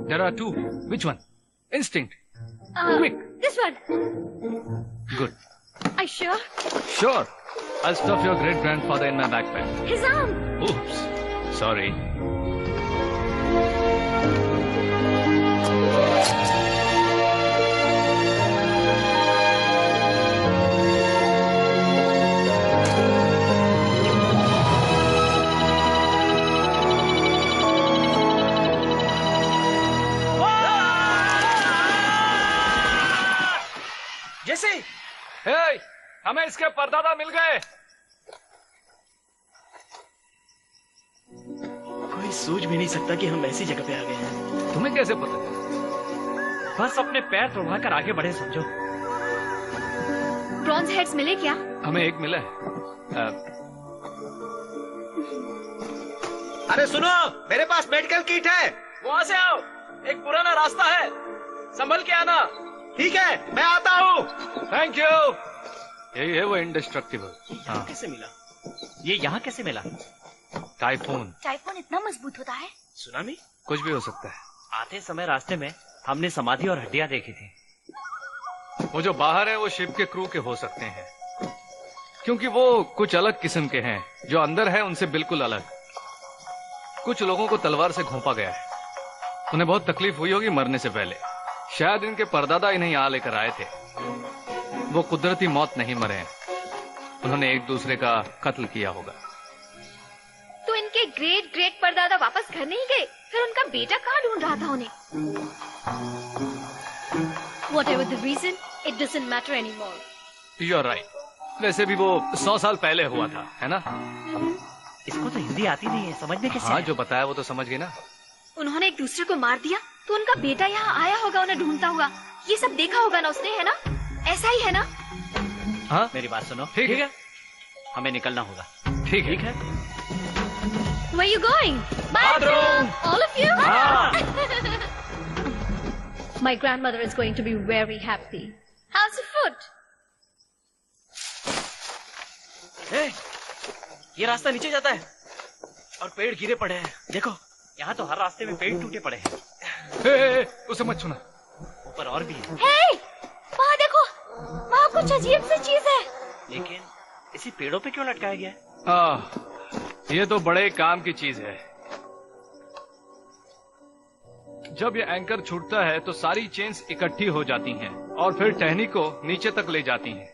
There are two. Which one? Instinct. Quick. This one. Good. Are you sure? Sure. I'll stuff your great grandfather in my backpack. His arm. Oops. Sorry. जैसे हे, हमें इसके परदादा मिल गए। कोई सोच भी नहीं सकता कि हम ऐसी जगह पे आ गए हैं। तुम्हें कैसे पता? बस अपने पैर तुड़वाकर आगे बढ़े समझो। ब्रॉन्ज हेड्स मिले क्या? हमें एक मिला है। अरे सुनो, मेरे पास मेडिकल किट है। वहाँ से आओ, एक पुराना रास्ता है, संभल के आना। ठीक है, मैं आता हूँ। Thank you. यही है वो इंडिस्ट्रक्टिबल। हाँ। कैसे मिला? ये यहाँ कैसे मिला? टाइफून। टाइफून इतना मजबूत होता है? सुनामी? कुछ भी हो सकता है। आते समय रास्ते में हमने समाधि और हड्डियां देखी थी। वो जो बाहर है वो शिप के क्रू के हो सकते हैं, क्योंकि वो कुछ अलग किस्म के हैं। जो अंदर है उनसे बिल्कुल अलग। कुछ लोगों को तलवार से घोंपा गया है। उन्हें बहुत तकलीफ हुई होगी मरने से पहले। शायद इनके परदादा इन्हें यहाँ लेकर आए थे। वो कुदरती मौत नहीं मरे हैं, उन्होंने एक दूसरे का कत्ल किया होगा। तो इनके ग्रेट ग्रेट परदादा वापस घर नहीं गए, फिर उनका बेटा कहाँ ढूंढ रहा था उन्हें? Whatever the reason, it doesn't matter anymore. You're right. वैसे भी वो 100 साल पहले हुआ था, है ना? इसको तो हिंदी आती नहीं है, समझ में कैसे? हाँ, जो बताया वो तो समझ गई ना। उन्होंने एक दूसरे को मार दिया, तो उनका बेटा यहाँ आया होगा उन्हें ढूंढता हुआ। ये सब देखा होगा ना उसने, है ना? ऐसा ही है ना? हाँ, मेरी बात सुनो। ठीक है। हमें निकलना होगा। ठीक है। Where you going? Bathroom. All of you? हाँ। My grandmother is going to be very happy. How's the food? ये रास्ता नीचे जाता है और पेड़ गिरे पड़े हैं। देखो, यहाँ तो हर रास्ते में पेड़ टूटे पड़े हैं। हे, उसे मत छूना। ऊपर और भी है। Hey, वहाँ देखो, वहाँ कुछ अजीब सी चीज है। लेकिन इसी पेड़ों पे क्यों लटकाया गया है? ये तो बड़े काम की चीज है। जब ये एंकर छूटता है तो सारी चेन्स इकट्ठी हो जाती हैं और फिर टहनी को नीचे तक ले जाती हैं।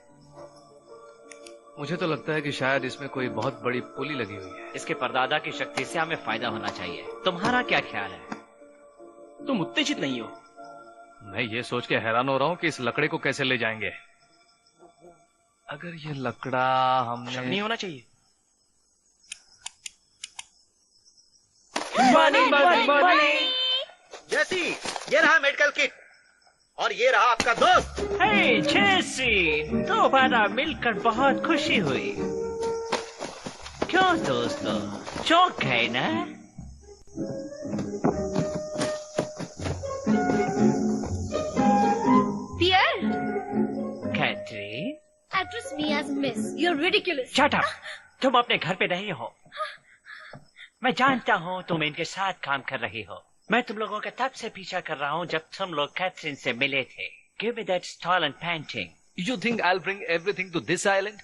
मुझे तो लगता है कि शायद इसमें कोई बहुत बड़ी पुली लगी हुई है। इसके परदादा की शक्ति से हमें फायदा होना चाहिए। तुम्हारा क्या ख्याल है? तुम उत्तेजित नहीं हो। मैं ये सोच के हैरान हो रहा हूँ कि इस लकड़े को कैसे ले जाएंगे। अगर ये लकड़ा हमने नहीं होना चाहिए। Money. जैसी, ये रहा मेडिकल किट और ये रहा आपका दोस्त। हे जेसी, दोबारा मिलकर बहुत खुशी हुई। क्यों दोस्तों, चौंक गए ना? Pierre, Catherine, address me as Miss. You're ridiculous. Shut up. तुम अपने घर पे नहीं हो। मैं जानता हूँ तुम इनके साथ काम कर रही हो। मैं तुम लोगों का तब से पीछा कर रहा हूँ जब तुम लोग कैथरीन से मिले थे। Give me that stall and painting. You think I'll bring everything to this island?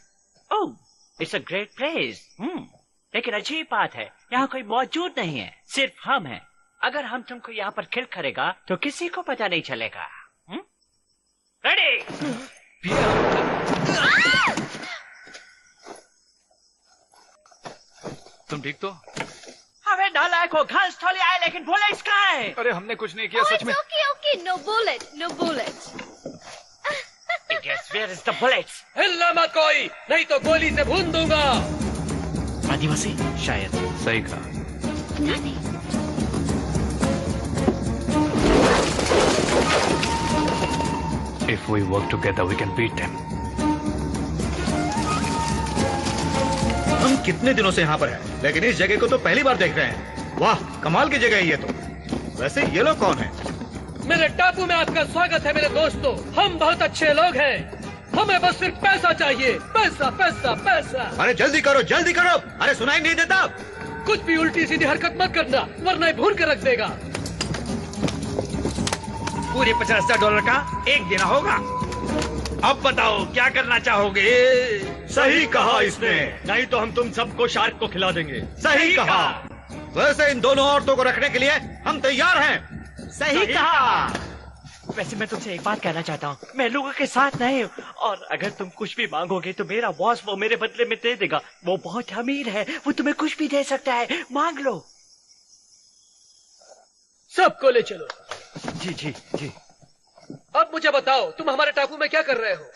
Oh, it's a great place. लेकिन अजीब बात है, यहाँ कोई मौजूद नहीं है, सिर्फ हम हैं। अगर हम तुमको यहाँ पर किल करेगा तो किसी को पता नहीं चलेगा। रेडी? तुम ठीक तो? हमें नालायक को घास स्थली आए, लेकिन बुलेट्स कहाँ है? अरे हमने कुछ नहीं किया Oh, सच it's में। okay. No bullet. No bullet. Idiots, where is the bullets? हिलना मत कोई, नहीं तो गोली से भून दूंगा। आदिवासी? शायद। सही कहा। Nothing. If we work together, we can beat them. हम कितने दिनों से यहाँ पर हैं, लेकिन इस जगह को तो पहली बार देख रहे हैं। वाह, कमाल की जगह है ये तो। वैसे ये लोग कौन हैं? मेरे टापू में आपका स्वागत है मेरे दोस्तों। हम बहुत अच्छे लोग हैं। हमें बस सिर्फ पैसा चाहिए, पैसा पैसा पैसा। अरे जल्दी करो, जल्दी करो। अरे सुनाई नहीं देता। कुछ भी उल्टी सीधी हरकत मत करना, वरना ये भून के रख देगा। पूरे $50,000 का एक देना होगा। अब बताओ क्या करना चाहोगे? सही कहा इसने। नहीं तो हम तुम सबको शार्क को खिला देंगे। सही कहा। वैसे इन दोनों औरतों को रखने के लिए हम तैयार हैं। सही कहा। वैसे मैं तुमसे एक बात कहना चाहता हूँ, मैं लोगों के साथ नहीं हूँ, और अगर तुम कुछ भी मांगोगे तो मेरा बॉस वो मेरे बदले में दे देगा। वो बहुत अमीर है, वो तुम्हें कुछ भी दे सकता है, मांग लो। सबको ले चलो। जी जी जी। अब मुझे बताओ, तुम हमारे टापू में क्या कर रहे हो?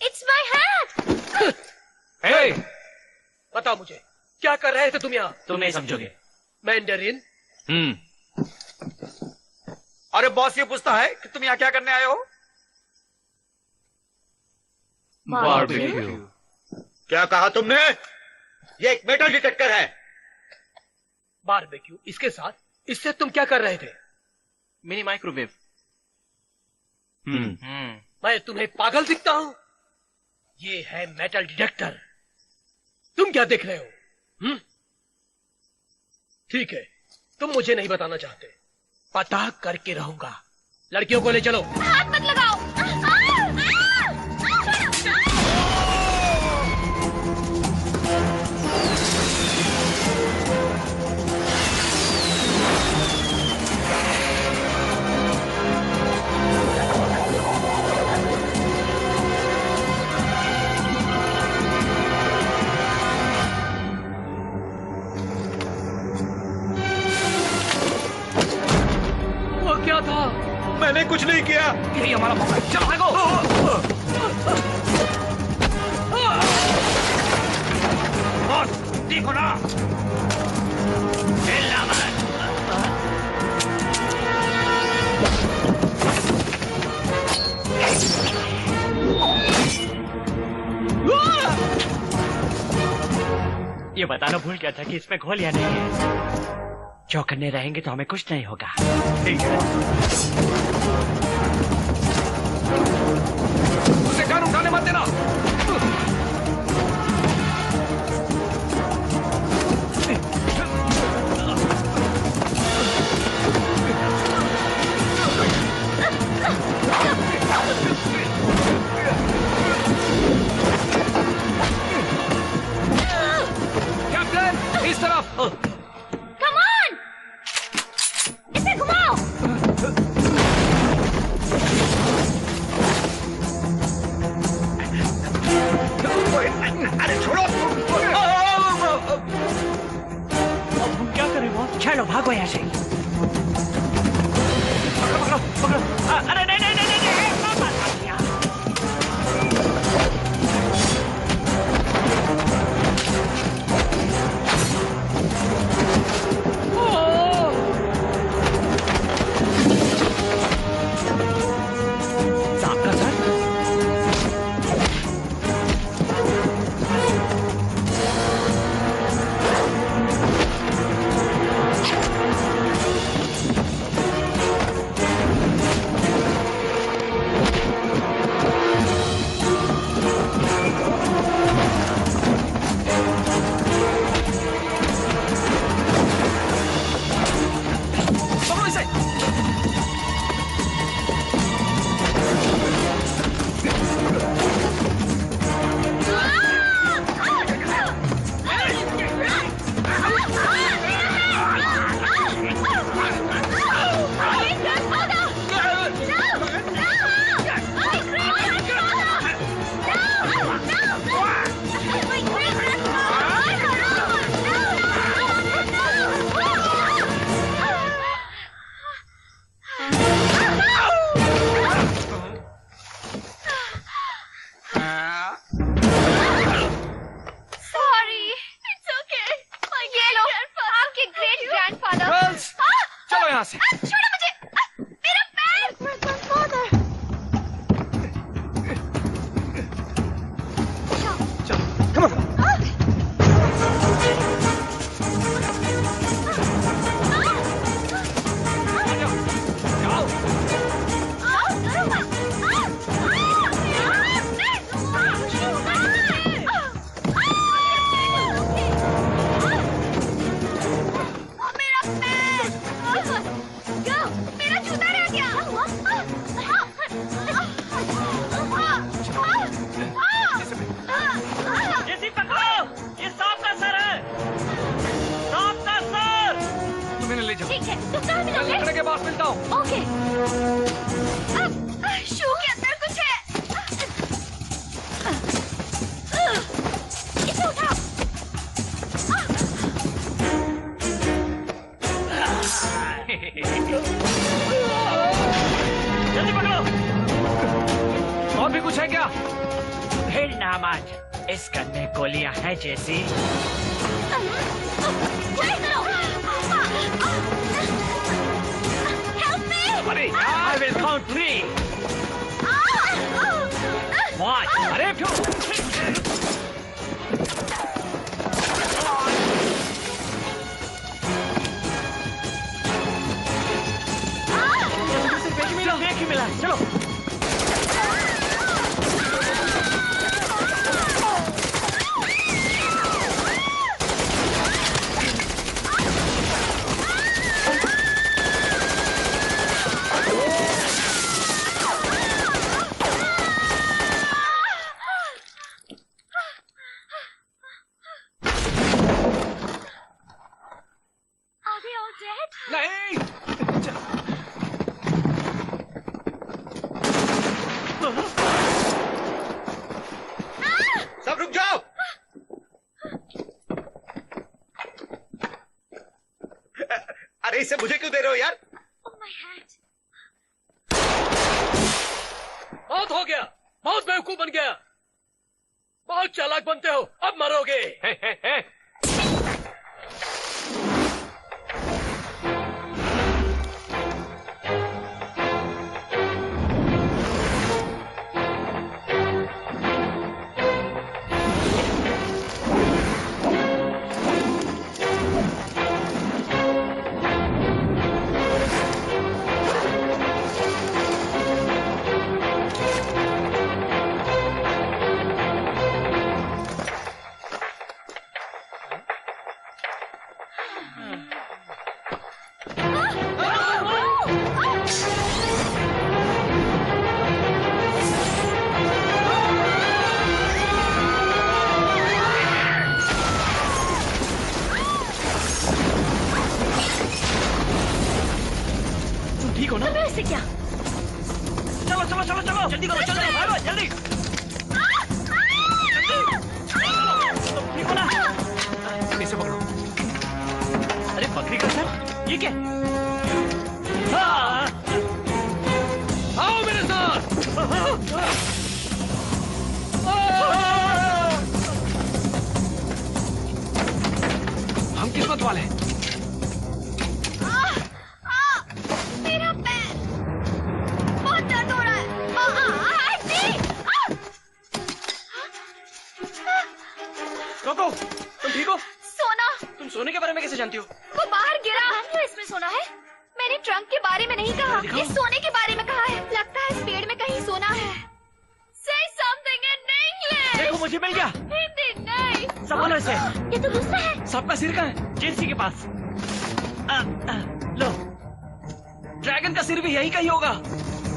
It's my hat! हे! बताओ मुझे, क्या कर रहे थे तुम यहाँ? तुम नहीं समझोगे। मैंडरिन? अरे बॉस ये पूछता है कि तुम यहाँ क्या करने आए हो? बारबेक्यू। क्या कहा तुमने? ये एक मेटल डिटेक्टर है। बारबेक्यू, इसके साथ इससे तुम क्या कर रहे थे? Mini microwave. मैं तुम्हें पागल दिखता हूँ? ये है मेटल डिटेक्टर। तुम क्या देख रहे हो? ठीक है, तुम मुझे नहीं बताना चाहते, पता करके रहूंगा। लड़कियों को ले चलो। हाथ मत लगाओ। वो क्या था? मैंने कुछ नहीं किया। यही हमारा मौका है, चलो भागो। बॉस देखो ना, हिलना मत। ये बताना भूल गया था कि इसमें गोलियां नहीं है। चौकन्ने रहेंगे तो हमें कुछ नहीं होगा। ठीक है, उसे कान उठाने मत देना। कैप्टन, इस तरफ। Come on! इसे घुमाओ। अरे छोड़ो। अब हम क्या करें वो? चलो भागो यहाँ से। पकड़ो पकड़ो पकड़ो। अरे नहीं नहीं नहीं नहीं, Go! पास मिलता हूँ। ओके। शू के अंदर कुछ है। इसे उठाओ। जल्दी पकड़ो। और भी कुछ है क्या? हिलना मत, इस गन में गोलियां हैं जैसी। अरे I will count 3. 1. अरे 2. एक ही मिला, चलो। नहीं। सब रुक जाओ। अरे इसे मुझे क्यों दे रहे हो यार? बहुत हो गया, बहुत बेवकूफ बन गया, बहुत चालाक बनते हो, अब मरोगे। ठीक हो ना? तुम्हें इससे क्या? चलो चलो चलो चलो, जल्दी करो, चलो भागो जल्दी। ठीक हो ना? इसे पकड़ो। अरे बकरी का सर, ये क्या? हाँ। आओ मेरे साथ। हम किस्मत वाले हैं। मेरा पैर बहुत दर्द हो रहा है। कोको, तुम ठीक हो? सोना। तुम सोने के बारे में कैसे जानती हो? वो बाहर गिरा। इसमें सोना है। मैंने ट्रंक के बारे में नहीं कहा, इस सोने के बारे में कहा है। लगता है इस पेड़ में कहीं सोना है। Say something in English. देखो मुझे मिल गया। हिंदी नहीं। संभालो इसे। ये तो दूसरा है। सांप का सिर कहाँ है? जेसी के पास। लो। ड्रैगन का सिर भी यही कहीं होगा।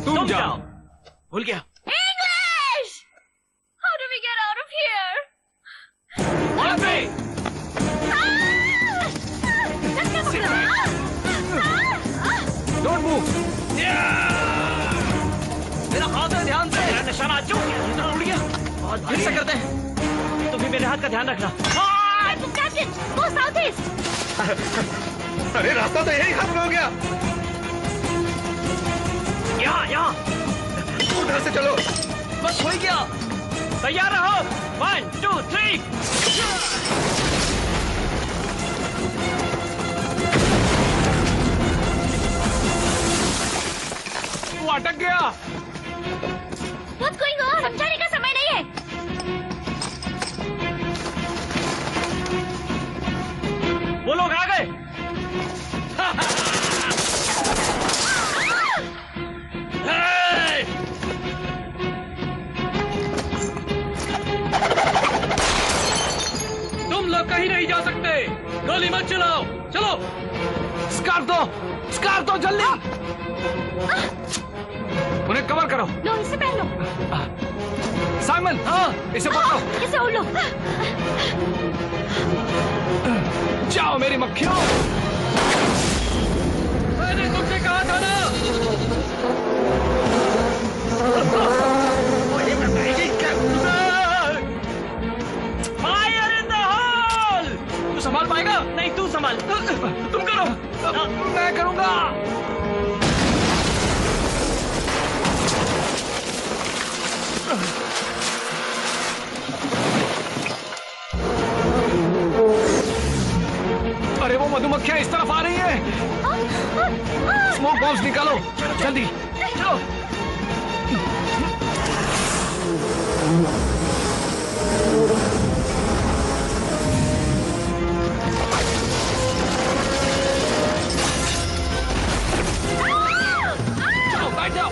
तुम जाओ। भूल गया। English. How do we get out of here? Don't move. मेरा हाथ है, ध्यान से। मेरा निशाना चूक गया। उड़ गया। बहुत फिर से करते हैं। तुम भी मेरे हाथ का ध्यान रखना। Captain, go southeast. अरे रास्ता तो यही खत्म हो गया। यहाँ यहाँ। उधर से चलो। बस हो ही गया। तैयार रहो। 1, 2, 3। वो अटक गया। What's going on? समझाने का समय नहीं है। वो लोग आ गए। तुम लोग कहीं नहीं जा सकते, गोली मत चलाओ, चलो। स्कार्फ दो जल्दी। उन्हें कवर करो। लो इसे पहन लो। साइमन, हाँ इसे पकड़ो। इसे ओढ़ लो। जाओ मेरी मक्खियों। मैंने तुमसे कहा था संभाल पाएगा? नहीं, तू संभाल। तुम करो। मैं करूंगा। अरे वो मधुमक्खियां इस तरफ आ रही हैं। स्मोक बॉम्ब्स निकालो, जल्दी चलो। चलो बैठ जाओ।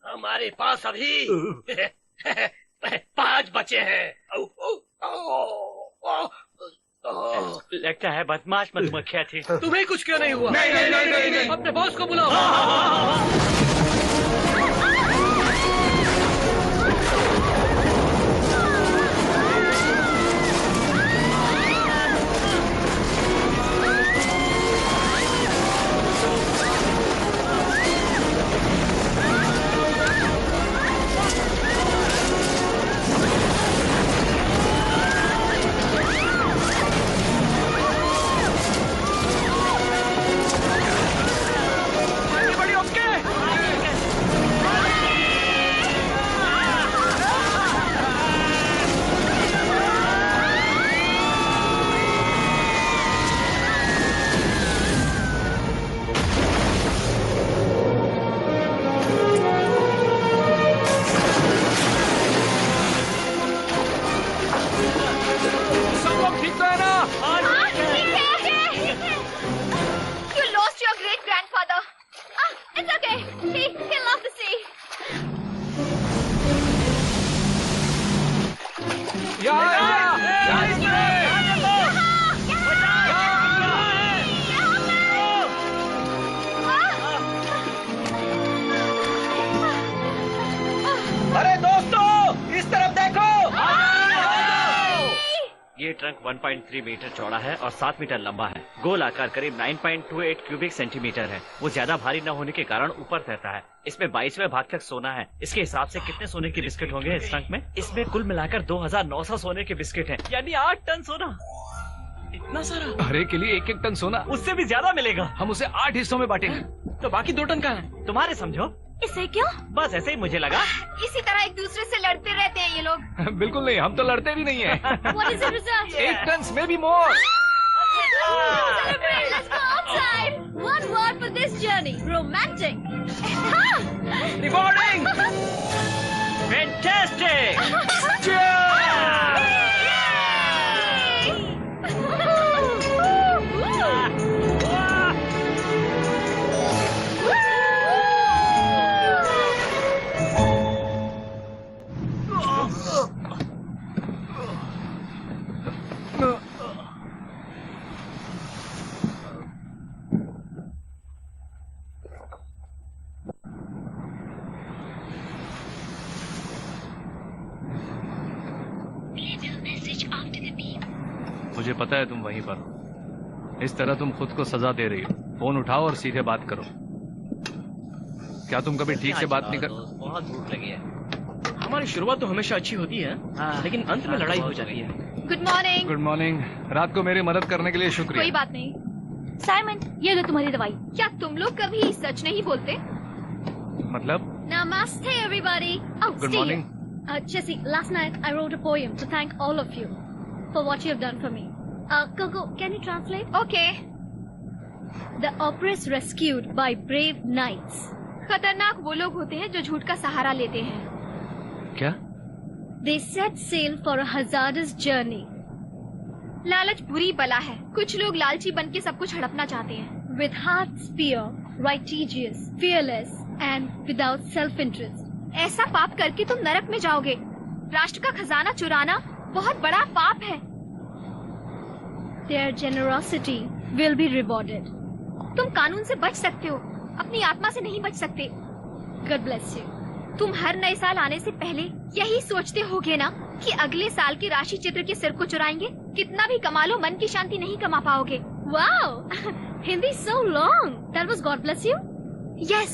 हमारे पास अभी 5 बचे हैं। लगता है बदमाश मधुमक्खियां थी। तुम्हें कुछ क्यों नहीं हुआ? नहीं। अपने बॉस को बुलाओ। ये ट्रंक 1.3 मीटर चौड़ा है और 7 मीटर लंबा है। गोल आकार करीब 9.28 क्यूबिक सेंटीमीटर है। वो ज्यादा भारी न होने के कारण ऊपर रहता है। इसमें 22वें भाग तक सोना है। इसके हिसाब से कितने सोने के बिस्किट होंगे इस ट्रंक में? इसमें कुल मिलाकर 2900 सोने के बिस्किट हैं, यानी 8 टन सोना। इतना सारा? हर एक के लिए 1-1 टन सोना। उससे भी ज्यादा मिलेगा। हम उसे 8 हिस्सों में बांटेंगे। तो बाकी 2 टन कहाँ है? तुम्हारे समझो। इसे क्यों? बस ऐसे ही मुझे लगा। इसी तरह एक दूसरे से लड़ते रहते हैं ये लोग। बिल्कुल नहीं, हम तो लड़ते भी नहीं हैं। What is the result? 8 ton में भी मोर। Celebrate! Let's go outside. One word for this journey: romantic. Rewarding. Fantastic. मुझे पता है तुम वहीं पर हो। इस तरह तुम खुद को सजा दे रही हो। फोन उठाओ और सीधे बात करो। क्या तुम कभी ठीक से बात नहीं कर? बहुत भूख लगी है। हमारी शुरुआत तो हमेशा अच्छी होती है, लेकिन अंत में लड़ाई हो जाती है। Good morning. Good morning. रात को मेरी मदद करने के लिए शुक्रिया। कोई बात नहीं। साइमन, ये लो तुम्हारी दवाई। क्या तुम लोग कभी सच नहीं बोलते? मतलब? Namaste everybody. Oh, Good Steve. morning. Jesse, last night I wrote a poem to thank all of you for what you have done for me. Coco, can you translate? Okay. The oppressed rescued by brave knights. खतरनाक वो लोग होते हैं जो झूठ का सहारा लेते हैं। क्या? They set sail for a hazardous journey. लालच बुरी बला है। कुछ लोग लालची बन के सब कुछ हड़पना चाहते हैं। With hearts pure righteous, fearless and without self-interest। ऐसा पाप करके तुम नरक में जाओगे। राष्ट्र का खजाना चुराना बहुत बड़ा पाप है। Their generosity will be rewarded। तुम कानून से बच सकते हो, अपनी आत्मा से नहीं बच सकते। God bless you। तुम हर नए साल आने से पहले यही सोचते होगे ना कि अगले साल की राशि चित्र के सिर को चुराएंगे। कितना भी कमा लो, मन की शांति नहीं कमा पाओगे। Wow, Hindi so long। That was God bless you? Yes।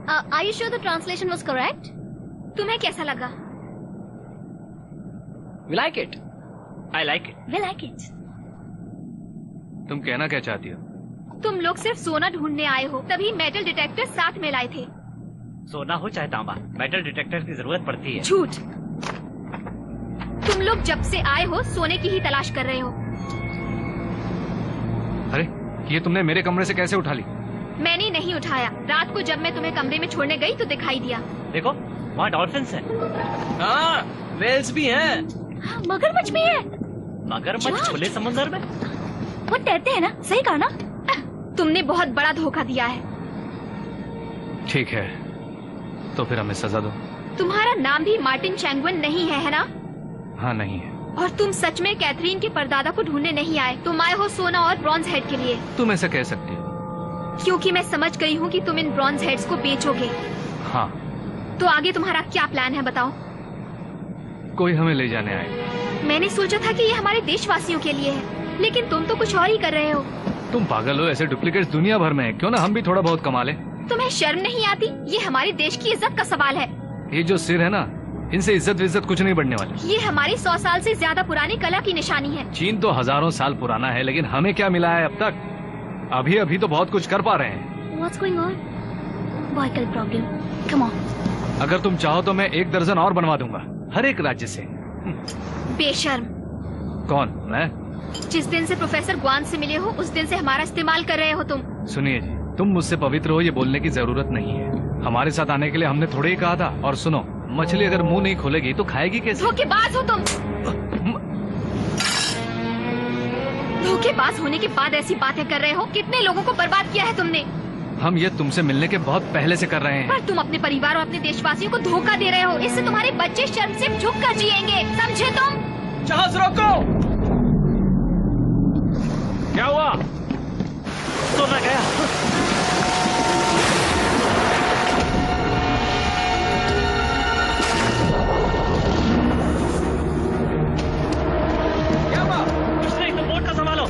Are you sure the translation was correct? तुम्हें कैसा लगा? We like it। I like it। We like it। तुम कहना क्या चाहती हो? तुम लोग सिर्फ सोना ढूंढने आए हो, तभी मेटल डिटेक्टर साथ में लाए थे। सोना हो चाहे तांबा, मेटल डिटेक्टर की जरूरत पड़ती है। झूठ। तुम लोग जब से आए हो सोने की ही तलाश कर रहे हो। अरे ये तुमने मेरे कमरे से कैसे उठा ली? मैंने नहीं उठाया। रात को जब मैं तुम्हें कमरे में छोड़ने गई तो दिखाई दिया। देखो वहाँ डॉल्फिन्स हैं। हाँ, वेल्स भी हैं। मगरमच्छ भी है। मगरमच्छ खुले समुद्र में? वो तैरते हैं ना? सही कहा ना? तुमने बहुत बड़ा धोखा दिया है। ठीक है, तो फिर हमें सजा दो। तुम्हारा नाम भी मार्टिन चैंगवन नहीं है ना? हाँ नहीं है। और तुम सच में कैथरीन के परदादा को ढूंढने नहीं आए। तुम आए हो सोना और ब्रॉन्ज हेड के लिए। तुम ऐसा कह सकती हो। क्योंकि मैं समझ गई हूँ कि तुम इन ब्रॉन्ज हेड्स को बेचोगे। हाँ। तो आगे तुम्हारा क्या प्लान है बताओ? कोई हमें ले जाने आए। मैंने सोचा था कि ये हमारे देशवासियों के लिए है, लेकिन तुम तो कुछ और ही कर रहे हो। तुम पागल हो, ऐसे डुप्लीकेट्स दुनिया भर में है। क्यों ना हम भी थोड़ा बहुत कमा लें? तुम्हें शर्म नहीं आती? ये हमारे देश की इज्जत का सवाल है। ये जो सिर है ना, इनसे इज्जत कुछ नहीं बढ़ने वाली। ये हमारी 100 साल से ज्यादा पुरानी कला की निशानी है। चीन तो हजारों साल पुराना है, लेकिन हमें क्या मिला है अब तक? अभी तो बहुत कुछ कर पा रहे हैं। What's going on? Vehicle problem. Come on. अगर तुम चाहो तो मैं 1 दर्जन और बनवा दूंगा, हर एक राज्य से। बेशर्म। कौन? मैं? जिस दिन से प्रोफेसर ग्वान से मिले हो उस दिन से हमारा इस्तेमाल कर रहे हो तुम। सुनिए जी, तुम मुझसे पवित्र हो ये बोलने की जरूरत नहीं है। हमारे साथ आने के लिए हमने थोड़े ही कहा था। और सुनो, मछली अगर मुंह नहीं खोलेगी तो खाएगी कैसे? धोखेबाज हो तुम। धोखेबाज होने के बाद ऐसी बातें कर रहे हो। कितने लोगों को बर्बाद किया है तुमने। हम ये तुमसे मिलने के बहुत पहले से कर रहे हैं। पर तुम अपने परिवार और अपने देशवासियों को धोखा दे रहे हो। इससे तुम्हारे बच्चे शर्म से झुक कर जिएंगे, समझे तुम? जहाज रोको। क्या हुआ? सोना गया। क्या हुआ? कुछ नहीं, तुम बोट का संभालो।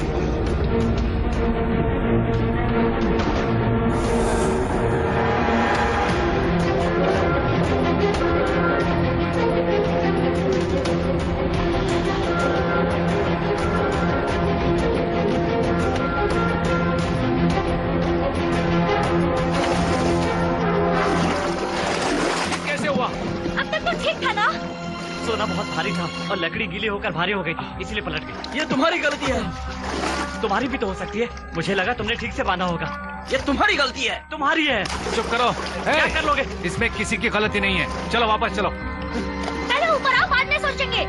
ठीक था ना? सोना बहुत भारी था और लकड़ी गीली होकर भारी हो गई थी, इसलिए पलट गई। ये तुम्हारी गलती है। तुम्हारी भी तो हो सकती है। मुझे लगा तुमने ठीक से बांधा होगा। ये तुम्हारी गलती है। तुम्हारी है। चुप करो। क्या कर लोगे? इसमें किसी की गलती नहीं है। चलो वापस चलो। पहले ऊपर आओ, बाद में सोचेंगे।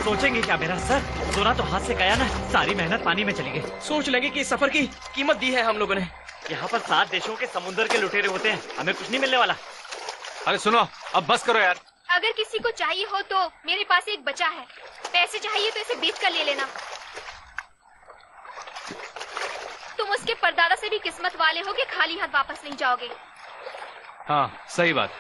सोचेंगे क्या मेरा सर? सोना तो हाथ से गया ना, सारी मेहनत पानी में चली गई। सोच लेंगे कि इस सफर की कीमत दी है हम लोगों ने। यहाँ पर 7 देशों के समुद्र के लुटेरे होते हैं, हमें कुछ नहीं मिलने वाला। अरे सुनो, अब बस करो यार। अगर किसी को चाहिए हो तो मेरे पास एक बचा है। पैसे चाहिए तो इसे बेच कर ले लेना। तुम उसके परदादा से भी किस्मत वाले हो कि खाली हाथ वापस नहीं जाओगे। हाँ सही बात।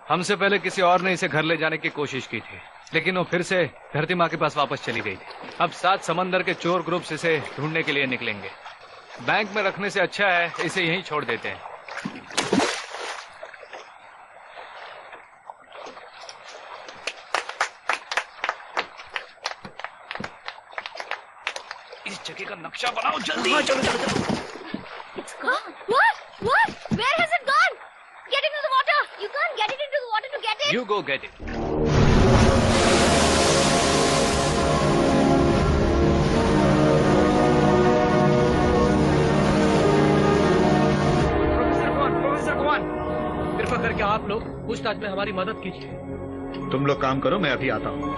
हमसे पहले किसी और ने इसे घर ले जाने की कोशिश की थी, लेकिन वो फिर से धरती माँ के पास वापस चली गई थी। अब 7 समंदर के चोर ग्रुप्स इसे ढूंढने के लिए निकलेंगे। बैंक में रखने से अच्छा है इसे यहीं छोड़ देते हैं। इस जगह का नक्शा बनाओ जल्दी। हाँ, चलो चलो चलो। It's gone. What? What? Where has it gone? Get into the water. You can't get it into the water to get it. You go get it. Professor कौन? कृपा करके आप लोग पूछताछ में हमारी मदद कीजिए। तुम लोग काम करो, मैं अभी आता हूँ।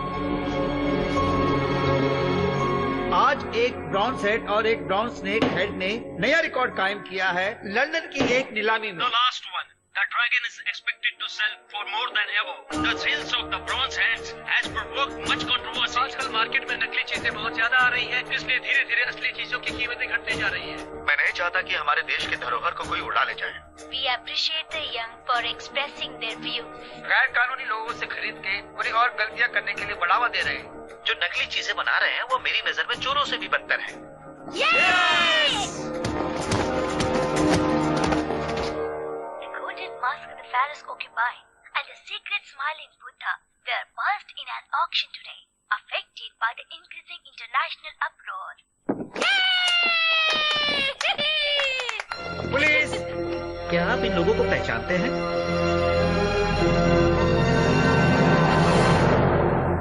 आज एक ब्रॉन्ज हेड और एक ब्रॉन्ज स्नेक हेड ने नया रिकॉर्ड कायम किया है लंदन की एक नीलामी में। The last one. The dragon is expected to sell for more than ever. The sales of the bronze heads has provoked much controversy. आजकल मार्केट में नकली चीजें बहुत ज्यादा आ रही हैं, इसलिए धीरे धीरे असली चीजों की कीमतें घटते जा रही हैं। मैं नहीं चाहता कि हमारे देश के धरोहर को कोई उड़ा ले जाए। We appreciate the young for expressing their views. गैर कानूनी लोगों से खरीद के उन्हें और गलतियां करने के लिए बढ़ावा दे रहे हैं। जो नकली चीजें बना रहे हैं वो मेरी नजर में चोरों से भी बदतर है। The golden mask of the pharaohs occupying and the secret smiling Buddha were burst in an auction today, affected by the increasing international uproar. Police, क्या आप इन लोगों को पहचानते हैं?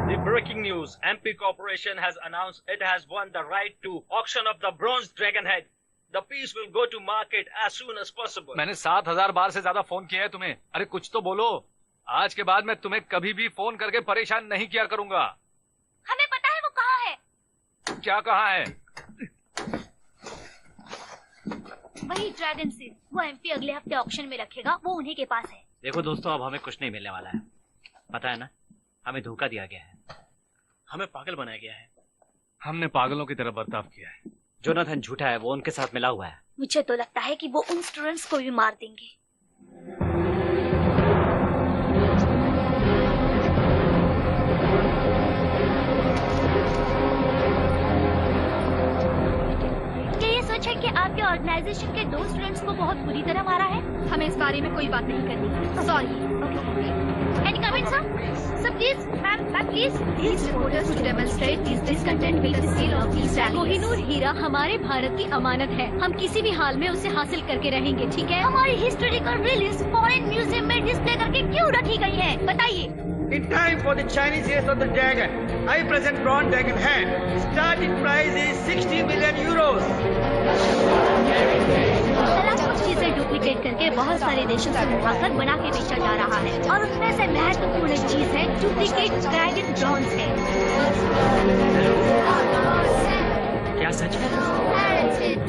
The breaking news: MP Corporation has announced it has won the right to auction of the bronze dragon head. The piece will go to market as soon as possible. मैंने 7,000 बार से ज्यादा phone किया है तुम्हें। अरे कुछ तो बोलो। आज के बाद मैं तुम्हें कभी भी फोन करके परेशान नहीं किया करूंगा। हमें पता है वो कहाँ है। क्या कहाँ है? वही ड्रैगन सील, वो एमपी अगले हफ्ते ऑक्शन में रखेगा, वो उन्हीं के पास है। देखो दोस्तों, अब हमें कुछ नहीं मिलने वाला है, पता है ना। हमें धोखा दिया गया है, हमें पागल बनाया गया है। हमने पागलों की तरह बर्ताव किया है। जोनाथन झूठा है, वो उनके साथ मिला हुआ है। मुझे तो लगता है कि वो उन स्टूडेंट्स को भी मार देंगे। क्या ये सच है कि आपके ऑर्गेनाइजेशन के 2 स्टूडेंट्स को बहुत बुरी तरह मारा है? हमें इस बारे में कोई बात नहीं करनी। Sorry. Any comments, sir? Sir, please, ma'am, please. These reporters to demonstrate this discontent with the seal of these rallies. Kohinoor हीरा हमारे भारत की अमानत है। हम किसी भी हाल में उसे हासिल करके रहेंगे, ठीक है? हमारी हिस्टोरिकल रिलीज फॉरेन म्यूजियम में डिस्प्ले करके क्यों रखी गई है? बताइए। In time for the Chinese years of the dragon, I present bronze dragon head. Starting price is 60 million euros. कुछ चीजें डुप्लीकेट करके बहुत सारे देशों से उठाकर बना के बेचा जा रहा है, और उसमें से महत्वपूर्ण चीज है डुप्लीकेट ड्रैगन ब्रॉन्ज है। क्या सच है?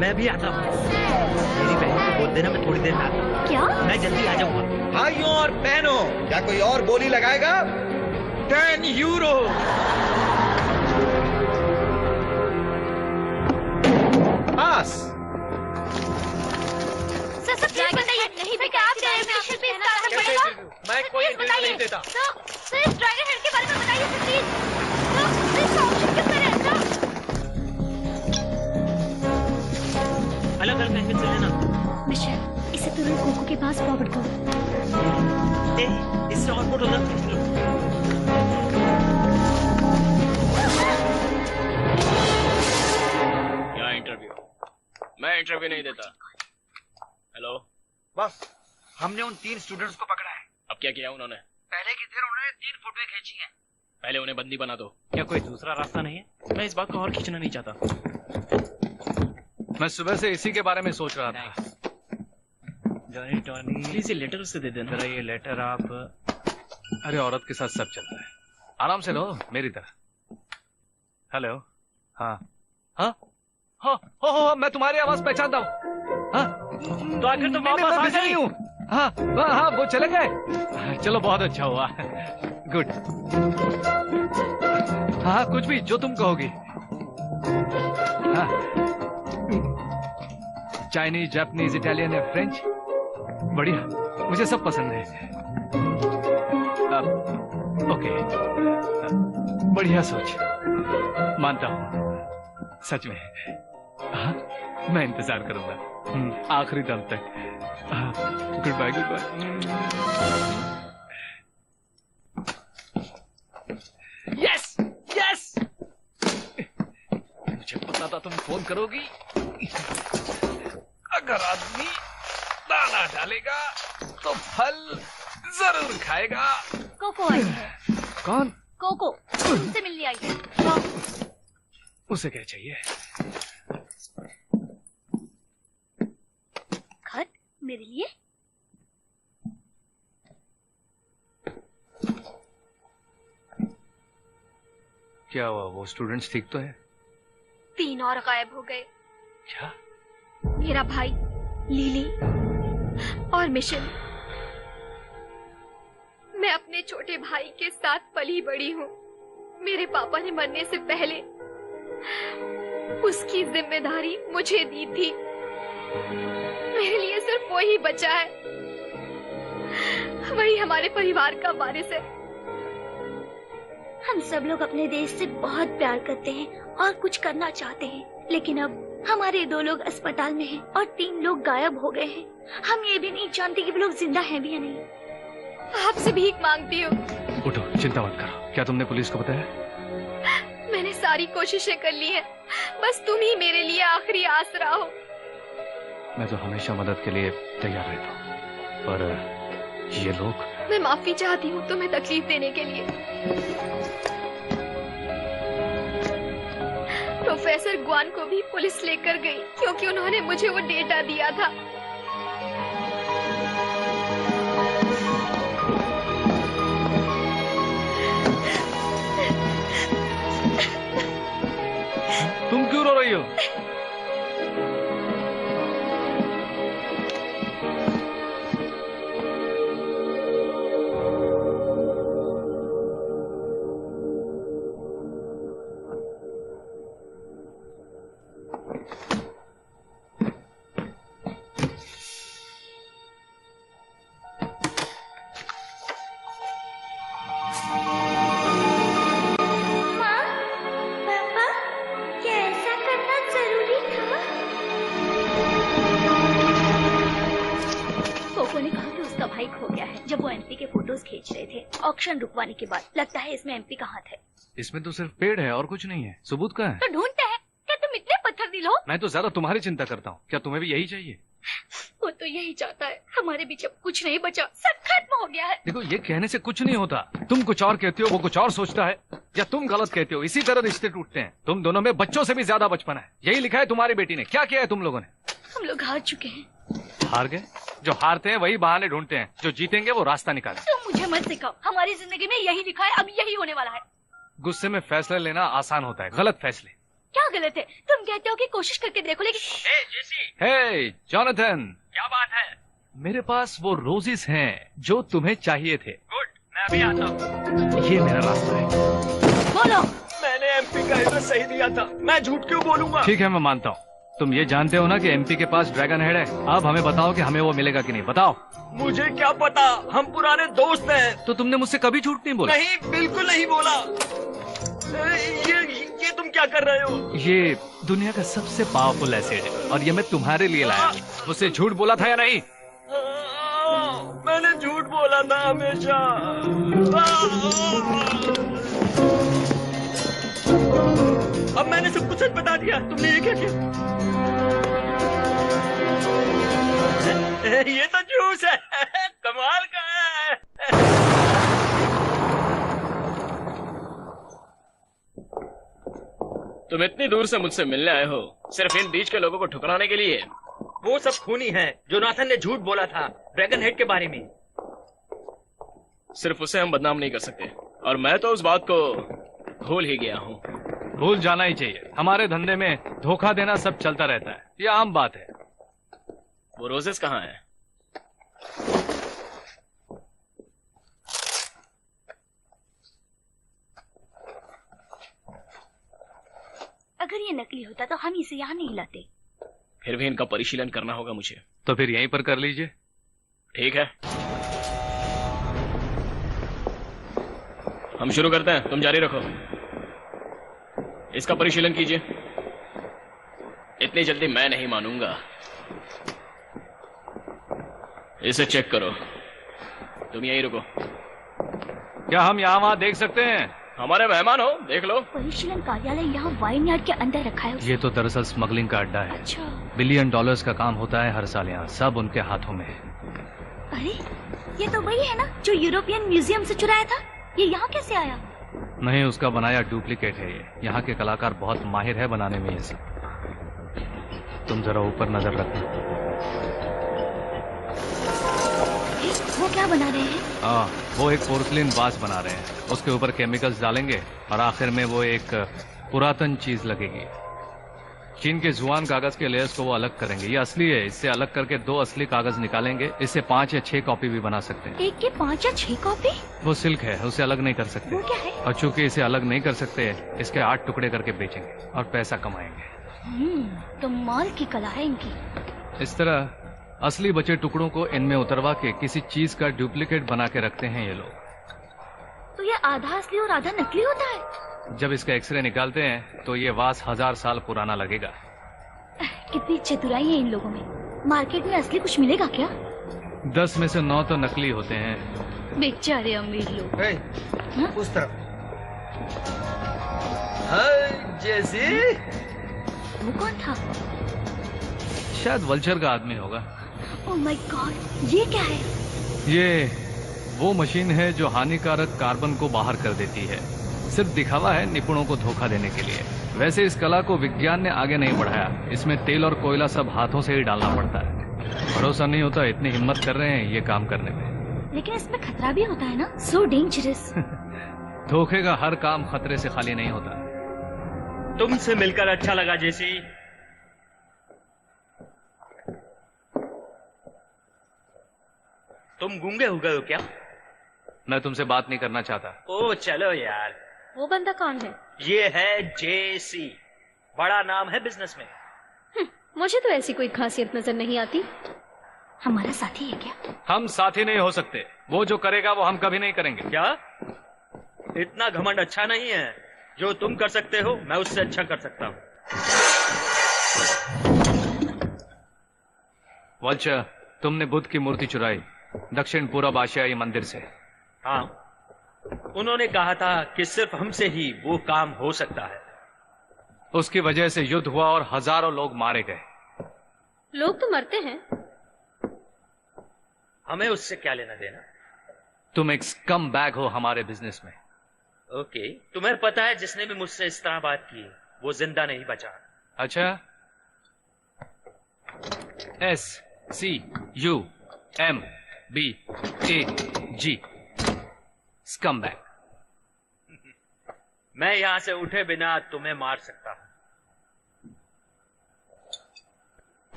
मैं भी आता हूँ। मेरी बहन को बोल देना, मैं थोड़ी देर में आता हूँ। क्या? मैं जल्दी आ जाऊंगा। भाइयों और बहनों, क्या कोई और बोली लगाएगा? 10 यूरो। पास। सर प्लीज बताइए, नहीं बेटा, आप टेलीविजन पे इसका असर पड़ेगा। मैं कोई इंटरव्यू नहीं देता। सर इस ड्रैगन हेड के बारे में बताइए सर, प्लीज। सर इसका ऑप्शन क्यों कर रहे हैं सर? अलग अलग एंगल से लेना। मिशेल, इसे तुरंत कोको के पास फॉरवर्ड करो। इससे और फोटो लग। क्या इंटरव्यू? मैं इंटरव्यू नहीं देता। हेलो बस, हमने उन 3 स्टूडेंट्स को पकड़ा है। अब क्या किया उन्होंने? पहले की तरह उन्होंने 3 फोटोएं खींची हैं। पहले उन्हें बंदी बना दो। क्या कोई दूसरा रास्ता नहीं है? मैं इस बात को और खींचना नहीं चाहता। मैं सुबह से इसी के बारे में सोच रहा था। जॉनी टॉनी, प्लीज ये लेटर उससे दे देना। जरा ये लेटर आप। अरे औरत के साथ सब चलता है, आराम से लो मेरी तरह। हेलो। हाँ हाँ हाँ हो, मैं तुम्हारी आवाज पहचानता हूँ। हाँ तो आखिर तुम वापस आ गई। हूँ। हाँ हाँ, वो चले गए। चलो बहुत अच्छा हुआ, गुड। हाँ कुछ भी जो तुम कहोगी। हाँ, चाइनीज, जापानीज, इटालियन या फ्रेंच, बढ़िया, मुझे सब पसंद है। ओके, बढ़िया सोच, मानता हूँ, सच में। हाँ, मैं इंतजार करूंगा आखिरी दम तक। Good bye, good bye. Yes yes, मुझे पता था तुम फोन करोगी। अगर आदमी दाना डालेगा तो फल जरूर खाएगा। कोको आई है। कौन? कोको तुमसे मिलने आई है। उसे क्या चाहिए? खत मेरे लिए? क्या हुआ, वो स्टूडेंट्स ठीक तो है? और गायब हो गए। क्या? मेरा भाई, लिली और मिशन। मैं अपने छोटे भाई के साथ पली बड़ी हूँ। मेरे पापा ने मरने से पहले उसकी जिम्मेदारी मुझे दी थी। मेरे लिए सिर्फ वो ही बचा है, वही हमारे परिवार का वारिस है। हम सब लोग अपने देश से बहुत प्यार करते हैं और कुछ करना चाहते हैं, लेकिन अब हमारे 2 लोग अस्पताल में हैं और 3 लोग गायब हो गए हैं। हम ये भी नहीं जानते कि वो लोग जिंदा हैं भी या नहीं। आपसे भीख मांगती हूँ। उठो, चिंता मत करो। क्या तुमने पुलिस को बताया? मैंने सारी कोशिशें कर ली हैं, बस तुम ही मेरे लिए आखिरी आसरा हो। मैं तो हमेशा मदद के लिए तैयार रहता हूँ, पर ये लोग। मैं माफी चाहती हूँ तुम्हें तकलीफ देने के लिए। प्रोफेसर ग्वान को भी पुलिस लेकर गई क्योंकि उन्होंने मुझे वो डेटा दिया था। तुम क्यों रो रही हो? ऑक्शन रुकवाने के बाद लगता है इसमें एमपी का हाथ है। इसमें तो सिर्फ पेड़ है और कुछ नहीं है। सबूत कहाँ है? तो ढूंढते हैं। क्या तुम इतने पत्थरदिल हो? मैं तो ज्यादा तुम्हारी चिंता करता हूँ। क्या तुम्हें भी यही चाहिए? वो तो यही चाहता है। हमारे बीच अब कुछ नहीं बचा, सब खत्म हो गया है। देखो, ये कहने से कुछ नहीं होता। तुम कुछ और कहते हो, वो कुछ और सोचता है, या तुम गलत कहते हो। इसी तरह रिश्ते टूटते हैं। तुम दोनों में बच्चों से भी ज्यादा बचपन है। यही लिखा है तुम्हारी बेटी ने। क्या किया है तुम लोगों ने? हम लोग हार चुके हैं। हार गए? जो हारते हैं वही बहाने ढूंढते हैं, जो जीतेंगे वो रास्ता निकाले। तुम मुझे मत सिखाओ। हमारी जिंदगी में यही लिखा है, अब यही होने वाला है। गुस्से में फैसले लेना आसान होता है, गलत फैसले। क्या गलत है? तुम कहते हो कि कोशिश करके देखो, लेकिन हे जॉनथन, क्या बात है? मेरे पास वो रोजेस हैं जो तुम्हें चाहिए थे। गुड, मैं अभी आता हूँ। ये मेरा रास्ता है। बोलो। मैंने एमपी का एड्रेस सही दिया था, मैं झूठ क्यों बोलूंगा? ठीक है, मैं मानता हूँ। तुम ये जानते हो ना कि एमपी के पास ड्रैगन हेड है। अब हमें बताओ कि हमें वो मिलेगा कि नहीं। बताओ। मुझे क्या पता, हम पुराने दोस्त हैं। तो तुमने मुझसे कभी झूठ नहीं बोला? नहीं, बिल्कुल नहीं बोला। ये तुम क्या कर रहे हो? ये दुनिया का सबसे पावरफुल एसिड है और ये मैं तुम्हारे लिए लाया हूँ। मुझसे झूठ बोला था या नहीं? मैंने झूठ बोला था हमेशा। अब मैंने सब कुछ सच बता दिया। तुमने ये क्या किया? ये तो जूस है, कमाल का है। तुम इतनी दूर से मुझसे मिलने आए हो सिर्फ इन बीच के लोगों को ठुकराने के लिए? वो सब खूनी हैं। जोनाथन ने झूठ बोला था ड्रैगन हेड के बारे में। सिर्फ उसे हम बदनाम नहीं कर सकते, और मैं तो उस बात को भूल ही गया हूँ। भूल जाना ही चाहिए। हमारे धंधे में धोखा देना सब चलता रहता है, ये आम बात है। वो रोजेस कहाँ है? अगर ये नकली होता तो हम इसे यहाँ नहीं लाते। फिर भी इनका परिशीलन करना होगा मुझे। तो फिर यहीं पर कर लीजिए। ठीक है, हम शुरू करते हैं, तुम जारी रखो। इसका परिशीलन कीजिए। इतनी जल्दी मैं नहीं मानूंगा। इसे चेक करो। तुम यहीं रुको। क्या हम यहाँ वहाँ देख सकते हैं? हमारे मेहमान हो, देख लो। परिशीलन कार्यालय यहाँ वाइन यार्ड के अंदर रखा है। ये तो दरअसल स्मगलिंग का अड्डा है। अच्छा। $1 बिलियन का काम होता है हर साल यहाँ, सब उनके हाथों में है। अरे, ये तो वही है ना जो यूरोपियन म्यूजियम से चुराया था। ये यहाँ कैसे आया? नहीं, उसका बनाया डुप्लीकेट है ये। यहाँ के कलाकार बहुत माहिर है बनाने में ये सब। तुम जरा ऊपर नजर रखना। वो क्या बना रहे हैं? हाँ, वो एक पोर्सलिन वास बना रहे हैं। उसके ऊपर केमिकल्स डालेंगे और आखिर में वो एक पुरातन चीज लगेगी। चीन के जुआन कागज के लेयर्स को वो अलग करेंगे। ये असली है, इससे अलग करके 2 असली कागज निकालेंगे। इससे 5 या 6 कॉपी भी बना सकते हैं। एक के 5 या 6 कॉपी? वो सिल्क है, उसे अलग नहीं कर सकते। वो क्या है? और चूंकि इसे अलग नहीं कर सकते, इसके 8 टुकड़े करके बेचेंगे और पैसा कमाएंगे। कमाल की कला है इनकी। इस तरह असली बचे टुकड़ों को इनमें उतरवा के किसी चीज का डुप्लीकेट बना के रखते हैं ये लोग। तो ये आधा असली और आधा नकली होता है? जब इसका एक्सरे निकालते हैं तो ये वास 1000 साल पुराना लगेगा। कितनी चतुराई है इन लोगों में। मार्केट में असली कुछ मिलेगा क्या? 10 में से 9 तो नकली होते हैं। बेचारे अमीर लोग। उस तरफ। जैसी वो कौन था? शायद वल्चर का आदमी होगा। ओह माय गॉड, ये क्या है? ये वो मशीन है जो हानिकारक कार्बन को बाहर कर देती है। सिर्फ दिखावा है निपुणों को धोखा देने के लिए। वैसे इस कला को विज्ञान ने आगे नहीं बढ़ाया। इसमें तेल और कोयला सब हाथों से ही डालना पड़ता है। भरोसा नहीं होता इतनी हिम्मत कर रहे हैं ये काम करने में। लेकिन इसमें खतरा भी होता है ना? So dangerous. धोखे का हर काम खतरे से खाली नहीं होता। तुमसे मिलकर अच्छा लगा जेसी। तुम गूंगे हो गए हो क्या? मैं तुमसे बात नहीं करना चाहता। ओ चलो यार। वो बंदा कौन है? ये है जेसी, बड़ा नाम है बिजनेस में। मुझे तो ऐसी कोई खासियत नजर नहीं आती। हमारा साथी है क्या? हम साथी नहीं हो सकते। वो जो करेगा वो हम कभी नहीं करेंगे। क्या? इतना घमंड अच्छा नहीं है। जो तुम कर सकते हो मैं उससे अच्छा कर सकता हूँ। वल्चर, तुमने बुद्ध की मूर्ति चुराई दक्षिण पूर्व आशियाई मंदिर से। हाँ, उन्होंने कहा था कि सिर्फ हमसे ही वो काम हो सकता है। उसकी वजह से युद्ध हुआ और हजारों लोग मारे गए। लोग तो मरते हैं। हमें उससे क्या लेना देना? तुम एक स्कम बैग हो हमारे बिजनेस में। ओके, तुम्हें पता है जिसने भी मुझसे इस तरह बात की वो जिंदा नहीं बचा। अच्छा, SCUMBAG, स्कम बैग। मैं यहां से उठे बिना तुम्हें मार सकता हूं।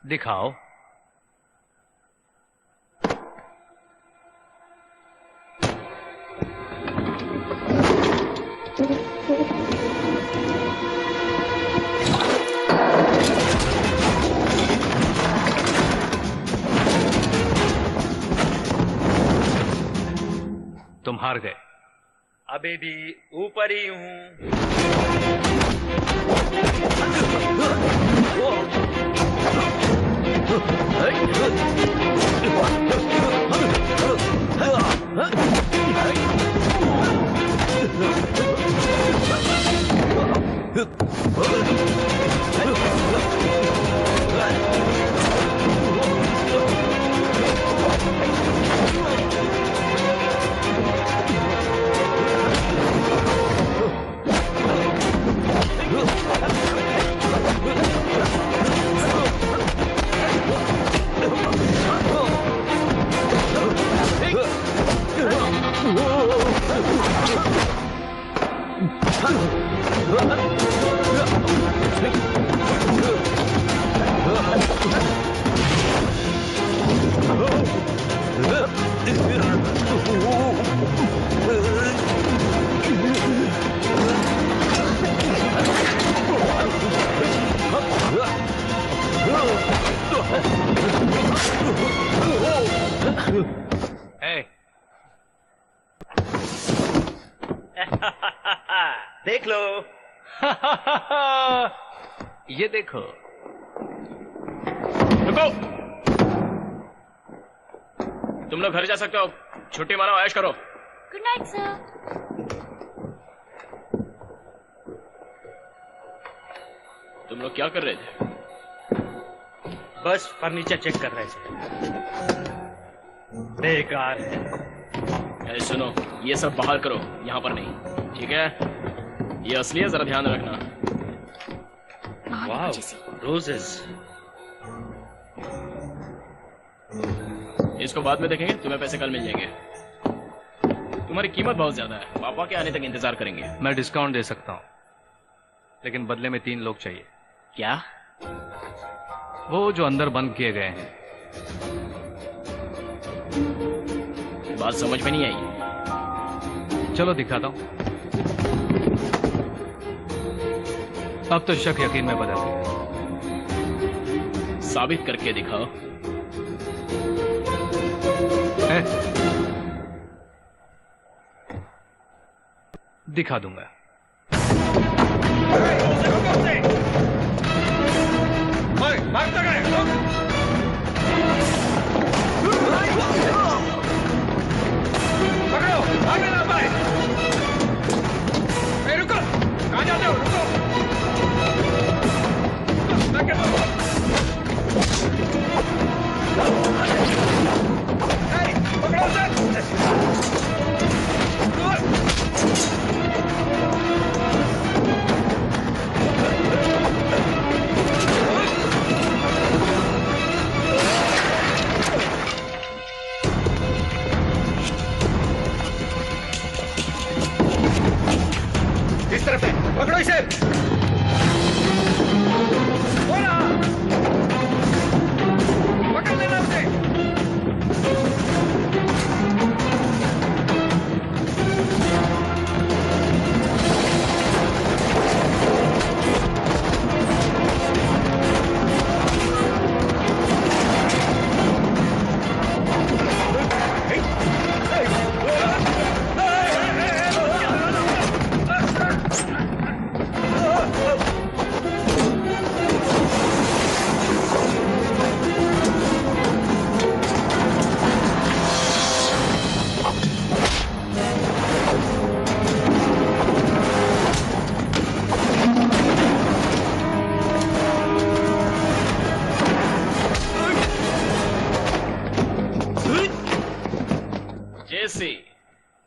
दिखाओ। तुम हार गए। अभी भी ऊपर ही हूं। देख लो। ये देखो। रुको, तुम लोग घर जा सकते हो। छुट्टी मारो, ऐश करो। Good night sir. तुम लोग क्या कर रहे थे? बस फर्नीचर चेक कर रहे थे। बेकार है। सुनो, ये सब बाहर करो, यहाँ पर नहीं, ठीक है? ये असली है, जरा ध्यान रखना। वाह, रोजेस। इसको बाद में देखेंगे, तुम्हें पैसे कल मिल जाएंगे। तुम्हारी कीमत बहुत ज्यादा है, पापा के आने तक इंतजार करेंगे। मैं डिस्काउंट दे सकता हूँ। लेकिन बदले में 3 लोग चाहिए। क्या? वो जो अंदर बंद किए गए हैं। बात समझ में नहीं आई। चलो दिखाता हूं। अब तो शक यकीन में बदल गया। साबित करके दिखाओ। दिखा दूंगा। भागता गए। पकड़ो, भागने ना पाए। रुको, कहाँ जाते हो? रुको। पकड़ो सर। इस तरफ है, पकड़ो इसे। बोला, पकड़ लेना उसे। जेसी,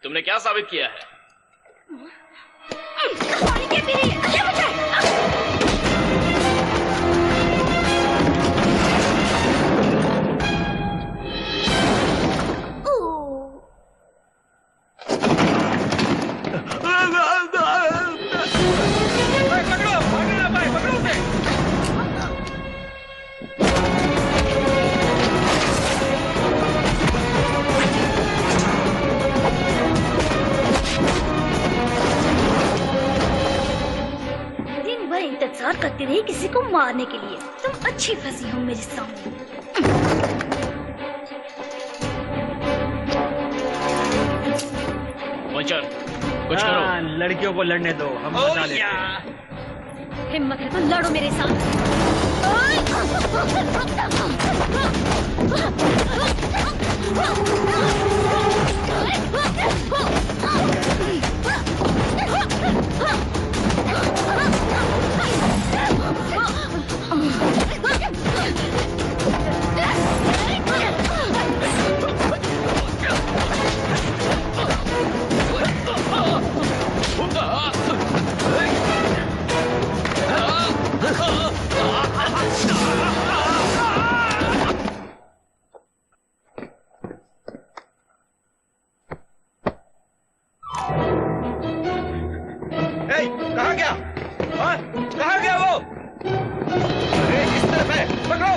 तुमने क्या साबित किया है? इंतजार करती रही किसी को मारने के लिए। तुम अच्छी फंसी हो मेरे सामने। पंचर, कुछ करो। लड़कियों को लड़ने दो, हम मजा लेते हैं। हिम्मत है तो लड़ो मेरे साथ। कहाँ गया? कहाँ गया वो? अरे इस तरफ है, पकड़ो।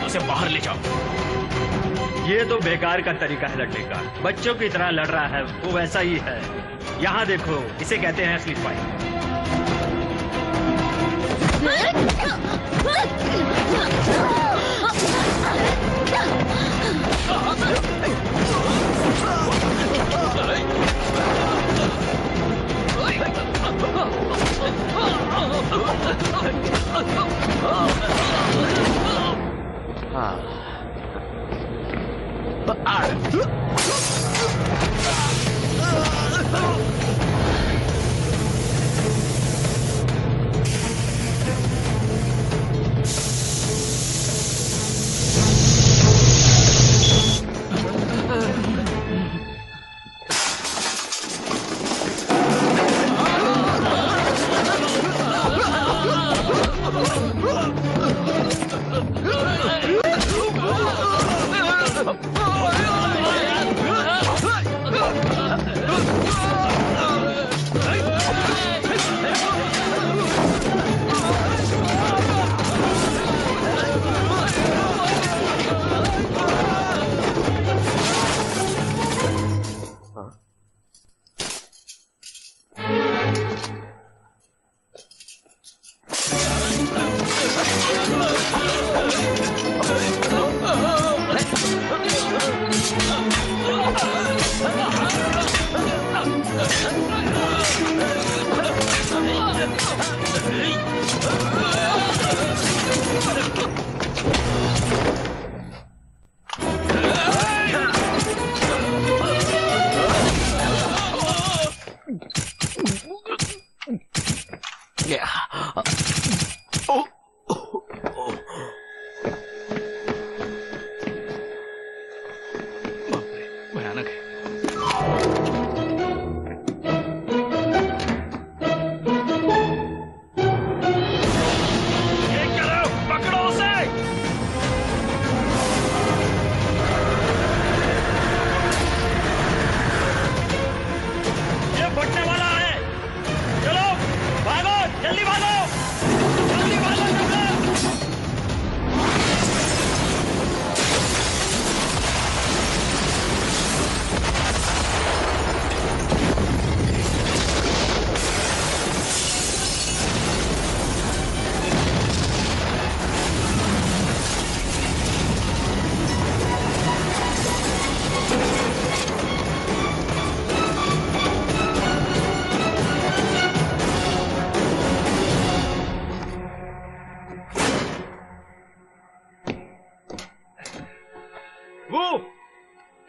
उसे बाहर ले जाओ। ये तो बेकार का तरीका है लड़ने का। बच्चों की तरह लड़ रहा है, वो वैसा ही है। यहाँ देखो, इसे कहते हैं असली फाइट।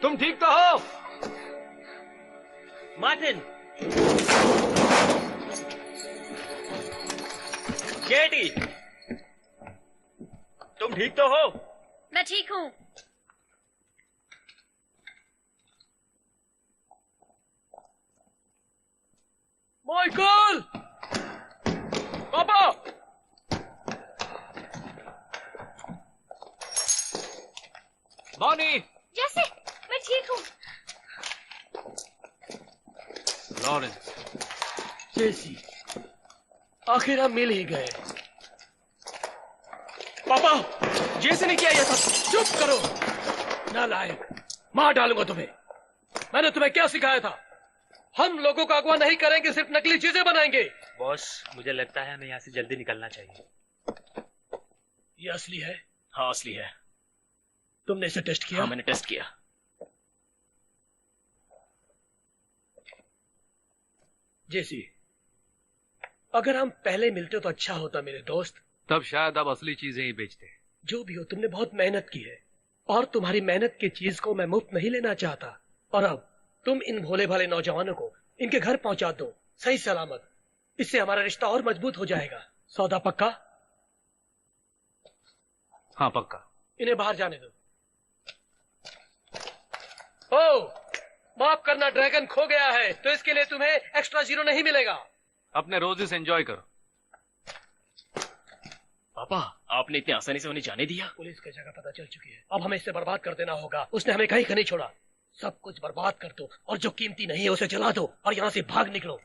तुम ठीक तो हो? मार्टिन, केटी, तुम ठीक तो हो? मैं ठीक हूँ। माइकल! पापा! बॉनी! जैसे मैं ठीक हूँ। लॉरेंस। जेसी, आखिर हम मिल ही गए। पापा, जेसी ने किया ये सब। चुप करो, नालायक, मार डालूंगा तुम्हें। मैंने तुम्हें क्या सिखाया था? हम लोगों का अगवा नहीं करेंगे, सिर्फ नकली चीजें बनाएंगे। बॉस, मुझे लगता है हमें यहाँ से जल्दी निकलना चाहिए। ये असली है? हाँ, असली है। तुमने इसे टेस्ट किया? हाँ, मैंने टेस्ट किया। जेसी, अगर हम पहले मिलते तो अच्छा होता मेरे दोस्त। तब शायद आप असली चीजें ही बेचते। जो भी हो, तुमने बहुत मेहनत की है और तुम्हारी मेहनत की चीज को मैं मुफ्त नहीं लेना चाहता। और अब तुम इन भोले भाले नौजवानों को इनके घर पहुंचा दो, सही सलामत। इससे हमारा रिश्ता और मजबूत हो जाएगा। सौदा पक्का? हाँ, पक्का। इन्हें बाहर जाने दो। ओ, माफ करना, ड्रैगन खो गया है, तो इसके लिए तुम्हें एक्स्ट्रा 0 नहीं मिलेगा। अपने रोजेस एंजॉय करो। पापा, आपने इतनी आसानी से उन्हें जाने दिया? पुलिस की जगह पता चल चुकी है, अब हमें इसे बर्बाद कर देना होगा। उसने हमें कहीं का नहीं छोड़ा। सब कुछ बर्बाद कर दो और जो कीमती नहीं है उसे जला दो और यहाँ से भाग निकलो।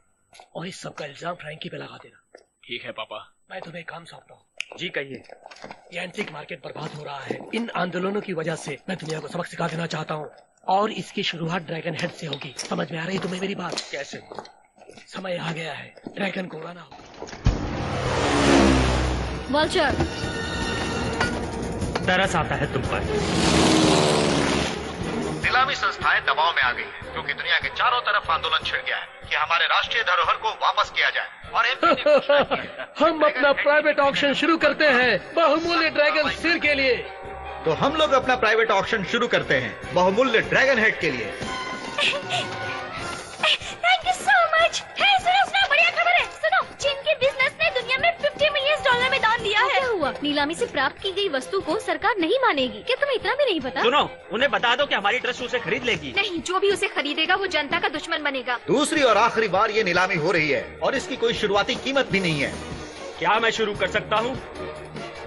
और इस सब का इल्जाम फ्रैंकी पे लगा देना। ठीक है पापा। मैं तुम्हें काम सौंपता हूँ। जी कहिए। ये एंटीक मार्केट बर्बाद हो रहा है। इन आंदोलनों की वजह से मैं दुनिया को सबक सिखा देना चाहता हूँ और इसकी शुरुआत ड्रैगन हेड से होगी। समझ में आ रही है तुम्हें मेरी बात? कैसे? समय आ गया है, ड्रैगन को उड़ाना होगा। वल्चर, तरस आता है तुम पर। नीलामी संस्थाएं दबाव में आ गई हैं, क्योंकि दुनिया के चारों तरफ आंदोलन छिड़ गया है कि हमारे राष्ट्रीय धरोहर को वापस किया जाए। और हम अपना प्राइवेट ऑक्शन शुरू करते हैं बहुमूल्य ड्रैगन सिर के लिए। तो हम लोग अपना प्राइवेट ऑक्शन शुरू करते हैं बहुमूल्य ड्रैगन हेड के लिए। Thank you so much. सुनो, बढ़िया खबर है। सुनो, चीन के बिजनेस ने दुनिया में $50 मिलियन में दान दिया है। क्या हुआ? नीलामी से प्राप्त की गई वस्तु को सरकार नहीं मानेगी। क्या तुम्हें इतना भी नहीं पता? सुनो, उन्हें बता दो कि हमारी ट्रस्ट उसे खरीद लेगी। नहीं, जो भी उसे खरीदेगा वो जनता का दुश्मन बनेगा। दूसरी और आखिरी बार ये नीलामी हो रही है और इसकी कोई शुरुआती कीमत भी नहीं है। क्या मैं शुरू कर सकता हूँ?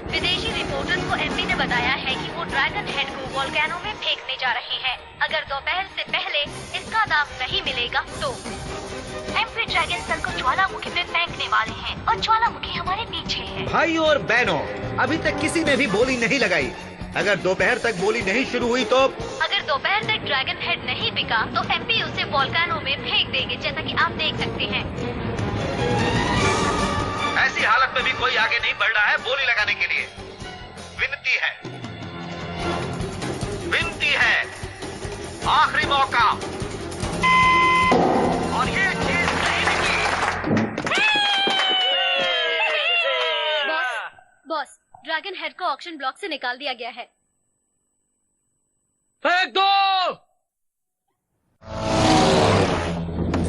विदेशी रिपोर्टर्स को एमपी ने बताया है कि वो ड्रैगन हेड को वोल्केनो में फेंकने जा रहे हैं। अगर दोपहर से पहले इसका दाम नहीं मिलेगा तो एमपी ड्रैगन सल को ज्वालामुखी में फेंकने वाले हैं और ज्वालामुखी हमारे पीछे है। भाइयों और बहनों, अभी तक किसी ने भी बोली नहीं लगाई। अगर दोपहर तक बोली नहीं शुरू हुई तो अगर दोपहर तक ड्रैगन हेड नहीं बिका तो एमपी उसे वोल्केनो में फेंक देंगे, जैसा कि आप देख सकते हैं। ऐसी हालत में भी कोई आगे नहीं बढ़ रहा है बोली लगाने के लिए। विनती है, आखिरी मौका। और ये चीज नहीं निकली। बॉस, ड्रैगन हेड को ऑक्शन ब्लॉक से निकाल दिया गया है। फेंक दो।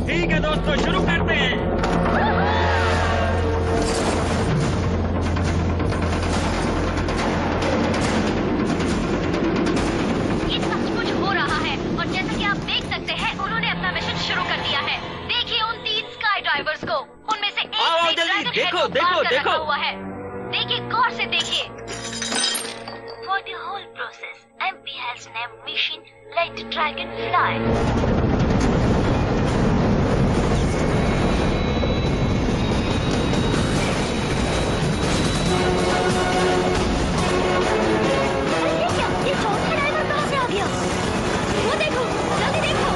ठीक है दोस्तों, शुरू करते हैं। ये सब कुछ हो रहा है और जैसा कि आप देख सकते हैं उन्होंने रखा हुआ है। देखिए, गौर से देखिए। For the whole process, MP has named mission Let Dragon Fly. ये ड्रोन का ड्राइवर कहाँ से आ गया? वो देखो, जल्दी देखो।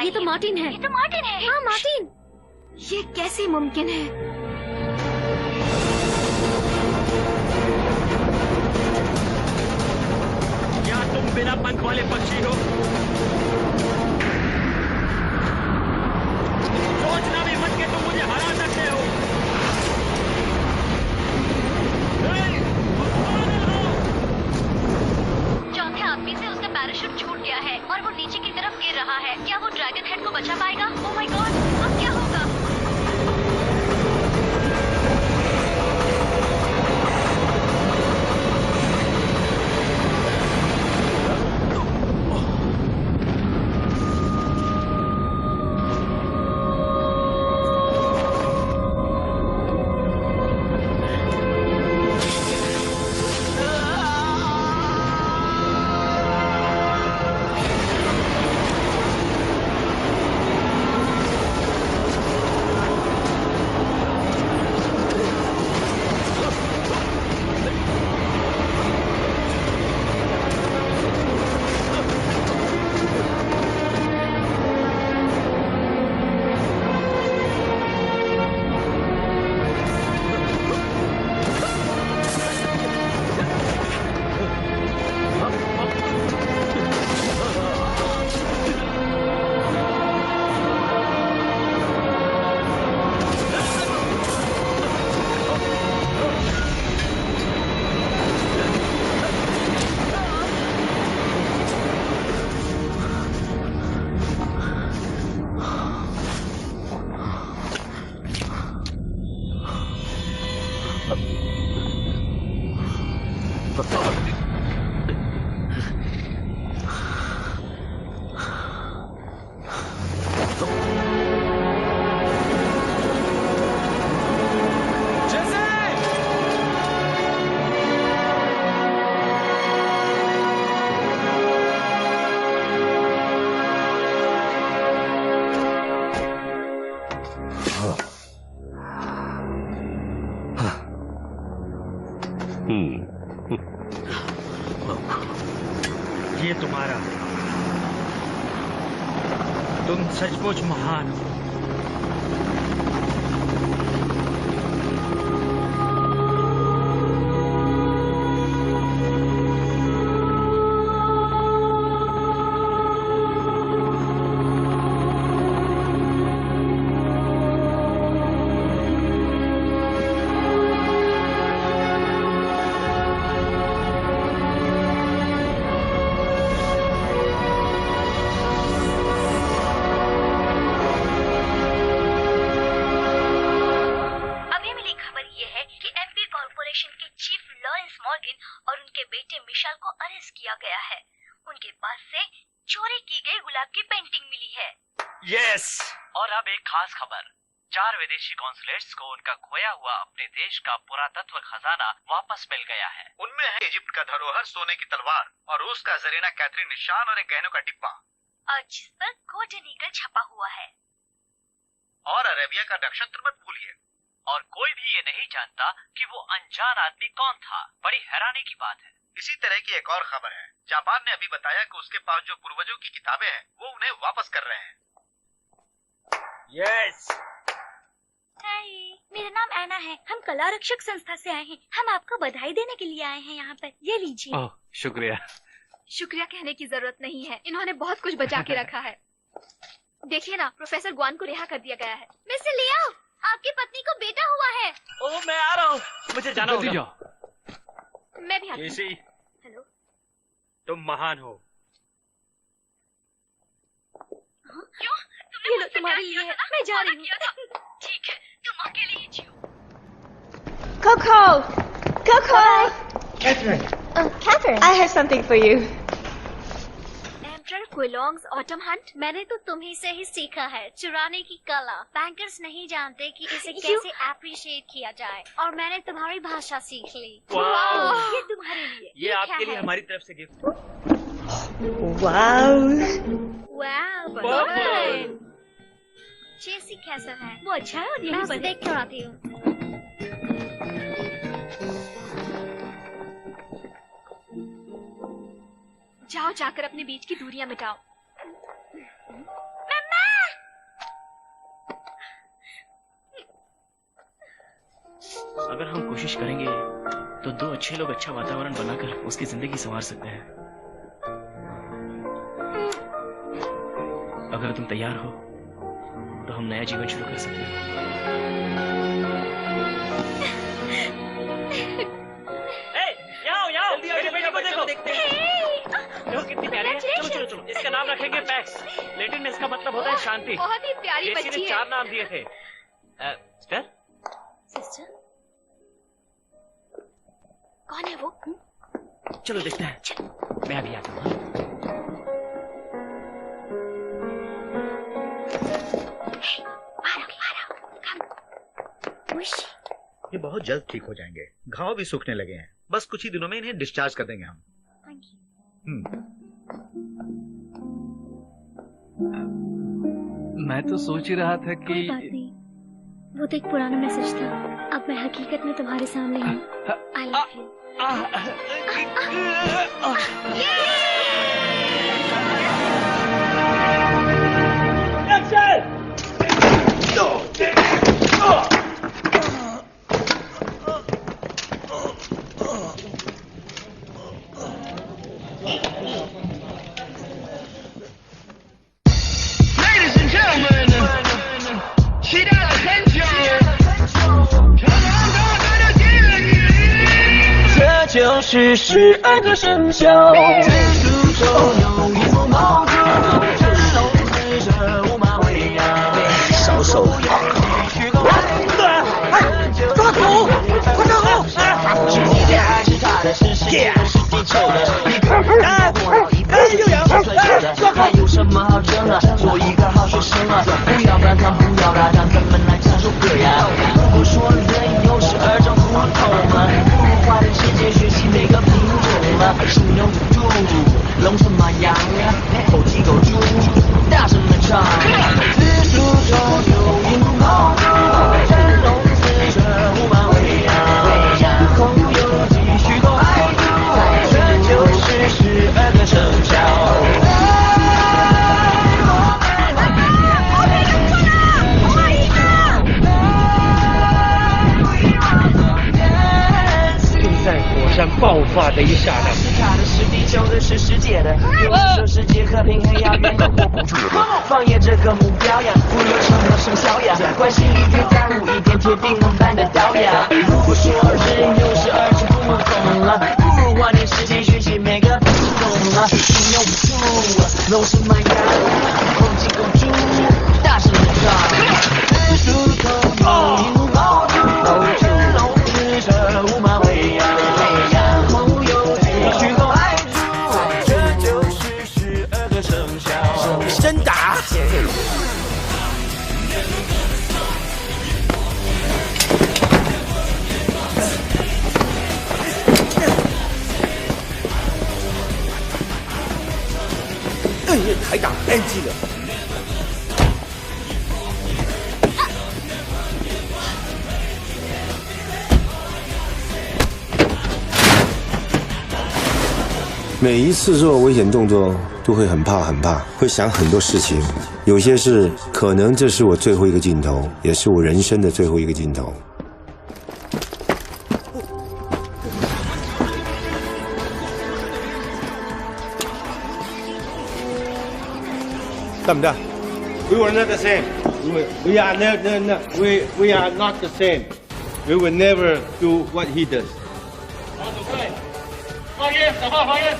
ये तो मार्टिन है। ये तो मार्टिन है। हाँ मार्टिन। ये कैसे मुमकिन है? क्या तुम बिना पंख वाले पक्षी हो? सोचना भी मत कि तुम मुझे हरा सकते हो। चौथे आदमी से उसका पैराशूट छूट गया है और वो नीचे की तरफ गिर रहा है। क्या वो ड्रैगन हेड को बचा पाएगा? ओह माय गॉड, अब क्या होगा? ये तुम्हारा, तुम सचमुच महान हो। और अब एक खास खबर, 4 विदेशी कॉन्सुलेट्स को उनका खोया हुआ अपने देश का पुरातत्व खजाना वापस मिल गया है। उनमें है इजिप्ट का धरोहर, सोने की तलवार और रूस का जरीना कैथरीन निशान और एक गहनों का डिब्बा, और जिस पर गोल्डन ईगल छपा हुआ है। और अरेबिया का नक्षत्र मत भूलिए। और कोई भी ये नहीं जानता कि वो अनजान आदमी कौन था। बड़ी हैरानी की बात है। इसी तरह की एक और खबर है, जापान ने अभी बताया कि उसके पास जो पूर्वजों की किताबें हैं वो उन्हें वापस कर रहे हैं। यस। हाय, मेरा नाम ऐना है। हम कला रक्षक संस्था से आए हैं। हम आपको बधाई देने के लिए आए हैं यहाँ पर। ये लीजिए। ओह, शुक्रिया। शुक्रिया कहने की जरूरत नहीं है, इन्होंने बहुत कुछ बचा के रखा है। देखिए ना, प्रोफेसर ग्वान को रिहा कर दिया गया है। मिस्टर लियाओ, आपकी पत्नी को बेटा हुआ है। ओह, मैं आ रहा हूँ, मुझे जाना होगा। मैं भी आती हूँ। हेलो, तुम महान हो। क्यों? ये लो, तुम्हारे लिए है। मैं जा रही हूँ। ठीक है, तुम अकेले ही जियो। Coco! Catherine. Catherine. I have something for you. Emperor Quilong's Autumn Hunt? मैंने तो तुम्ही से ही सीखा है चुराने की कला। बैंकर्स नहीं जानते कि इसे कैसे अप्रिशिएट किया जाए, और मैंने तुम्हारी भाषा सीख ली। ये तुम्हारे लिए। ये आपके लिए हमारी तरफ से गिफ्ट। वाव, चेसी कैसा है? वो अच्छा है, और मैं उसे देख कर आती हूँ। जाओ, जाकर अपने बीच की दूरियां मिटाओ। मम्मा! अगर हम कोशिश करेंगे तो 2 अच्छे लोग अच्छा वातावरण बनाकर उसकी जिंदगी संवार सकते हैं। अगर तुम तैयार हो तो हम नया जीवन शुरू कर सकते हैं। कितनी प्यारी है। चलो चलो, इसका नाम रखेंगे पैक्स। लैटिन में इसका मतलब होता है शांति। बहुत ही प्यारी बच्ची है। 4 नाम दिए थे। सिस्टर कौन है वो? चलो देखते हैं। मैं अभी आता हूँ। ये बहुत जल्द ठीक हो जाएंगे। घाव भी सूखने लगे हैं। बस कुछ ही दिनों में इन्हें डिस्चार्ज कर देंगे हम। मैं तो सोच ही रहा था कि कोई बात नहीं, वो तो एक पुराना मैसेज था। अब मैं हकीकत में तुम्हारे सामने हूँ। I love you. Ladies and gentlemen, 期待了很久，这就是12个生肖，蜘蛛手有一副帽子，只龙追着五马飞扬，少手抓狗，快站好！是你的还是他的，是谁是地球的，你看看我活到一辈子是最久的，还有什么好争的？做一个好学生啊，不要乱唱，不要拉长，咱们来唱首歌呀。如果说人有时而长不同啊，不如花点时间学习每个品种啊，是牛犊，龙什么羊呀，猴鸡狗猪，大声的唱。紫苏中有银红，真龙四射，五马为羊，后有继续多爱猪，这就是12个生肖。在火山爆发的一刹那，他的是地球的，是世界的。有人说世界和平很遥远，都握不住。放眼这个目标呀，无论什么生肖呀，关心一点，在乎一点，铁定能办得到呀。如果说人有时而知不同了，不如花点时间学习每个品种啊。金牛犊，龙什么羊，猴鸡狗猪，大声的唱。紫苏头有银毛猪，真龙四射，五马为羊。真打！还打 NG 了。每一次做危险动作都会很怕，会想很多事情。有些事可能这是我最后一个镜头，也是我人生的最后一个镜头。得唔得 ？We were not the same. We are we are not the same. We will never do what he does. 放烟，小炮放烟。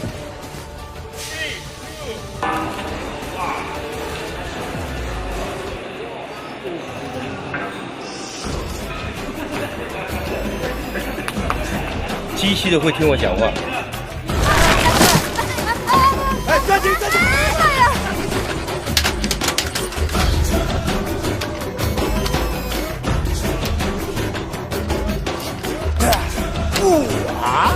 机器的会听我讲话。哎，抓紧！啊！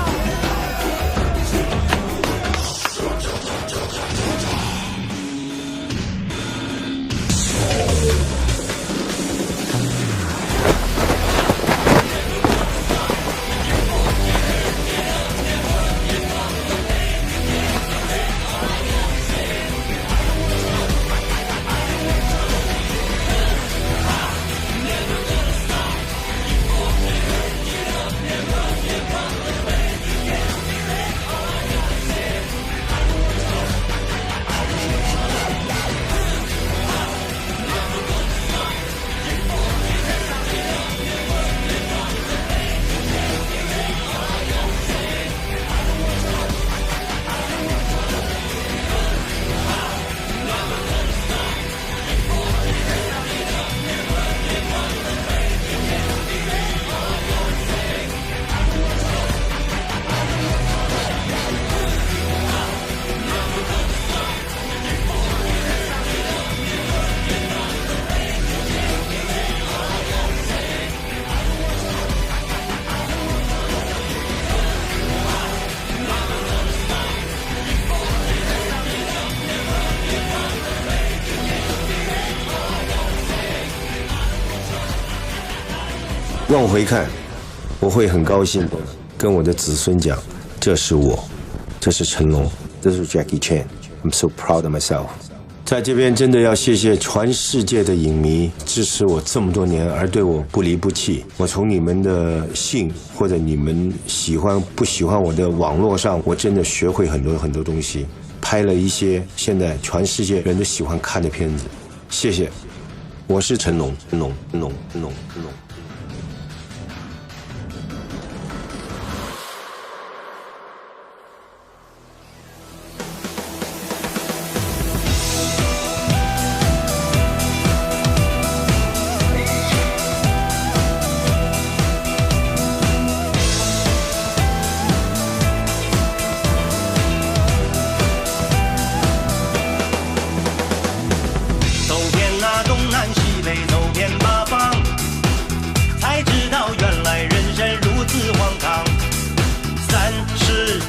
往回看，我会很高兴的跟我的子孙讲，这是我，这是成龙，这是 Jackie Chan。I'm so proud of myself。在这边真的要谢谢全世界的影迷支持我这么多年，而对我不离不弃。我从你们的信或者你们喜欢不喜欢我的网络上，我真的学会很多东西，拍了一些现在全世界人都喜欢看的片子。谢谢，我是成龙。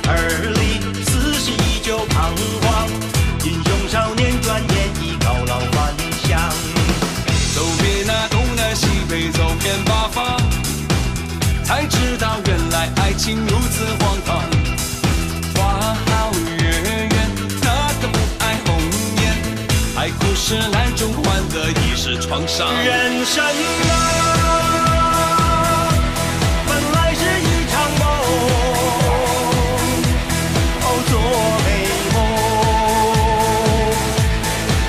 而立，此时依旧彷徨。英雄少年转眼已高老还乡。走遍那东南西北，走遍八方，才知道原来爱情如此荒唐。花好月圆，哪个不爱红颜？爱故事来中换得一世创伤。人生啊，本来是一场梦，哦，做美梦，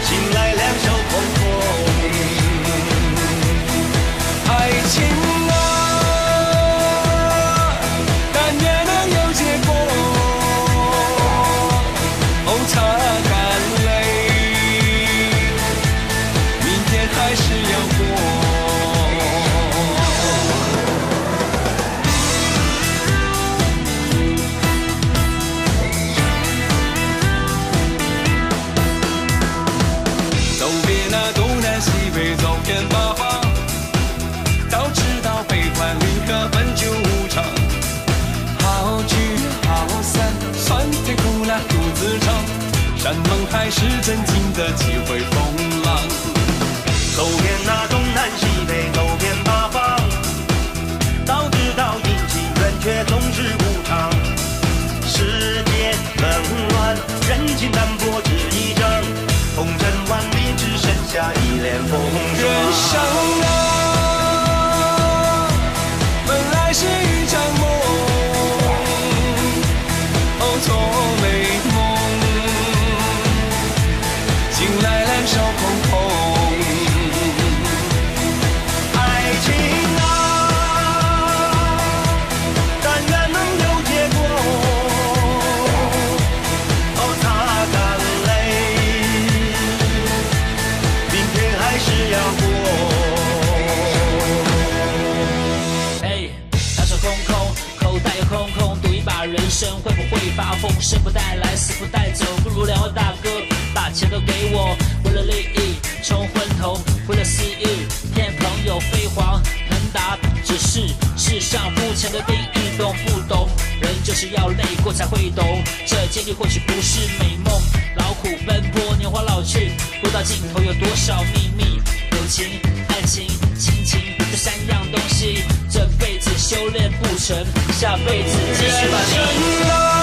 醒来两手空空。爱情啊，但愿能有结果。哦，擦干泪，明天还是要过。走遍那东南西北，走遍八方，早知道悲欢离合本就无常。好聚好散，酸甜苦辣独自尝。山盟海誓，真经得几回风浪。走遍那东南西北，走遍八方，早知道阴晴圆缺总是无常。世界冷暖，人情淡薄只一张，红尘万里，只剩下一脸风霜。人生啊，本来是一场梦，哦，做美梦，醒来两手空空。爱情啊，但愿能有结果，哦，擦干泪，明天还是要过。哎，大手空空，口袋又空空，赌一把人生会不会发疯？生不带来，死不带走，不如两位大哥把钱都给我。为了利益冲昏头，为了私欲骗朋友飞黄腾达，只是世上肤浅的定义，懂不懂？人就是要累过才会懂，这经历或许不是美梦，劳苦奔波，年华老去，不到尽头有多少秘密？友情、爱情、亲情，这三样东西，这辈子修炼不成，下辈子继续把你。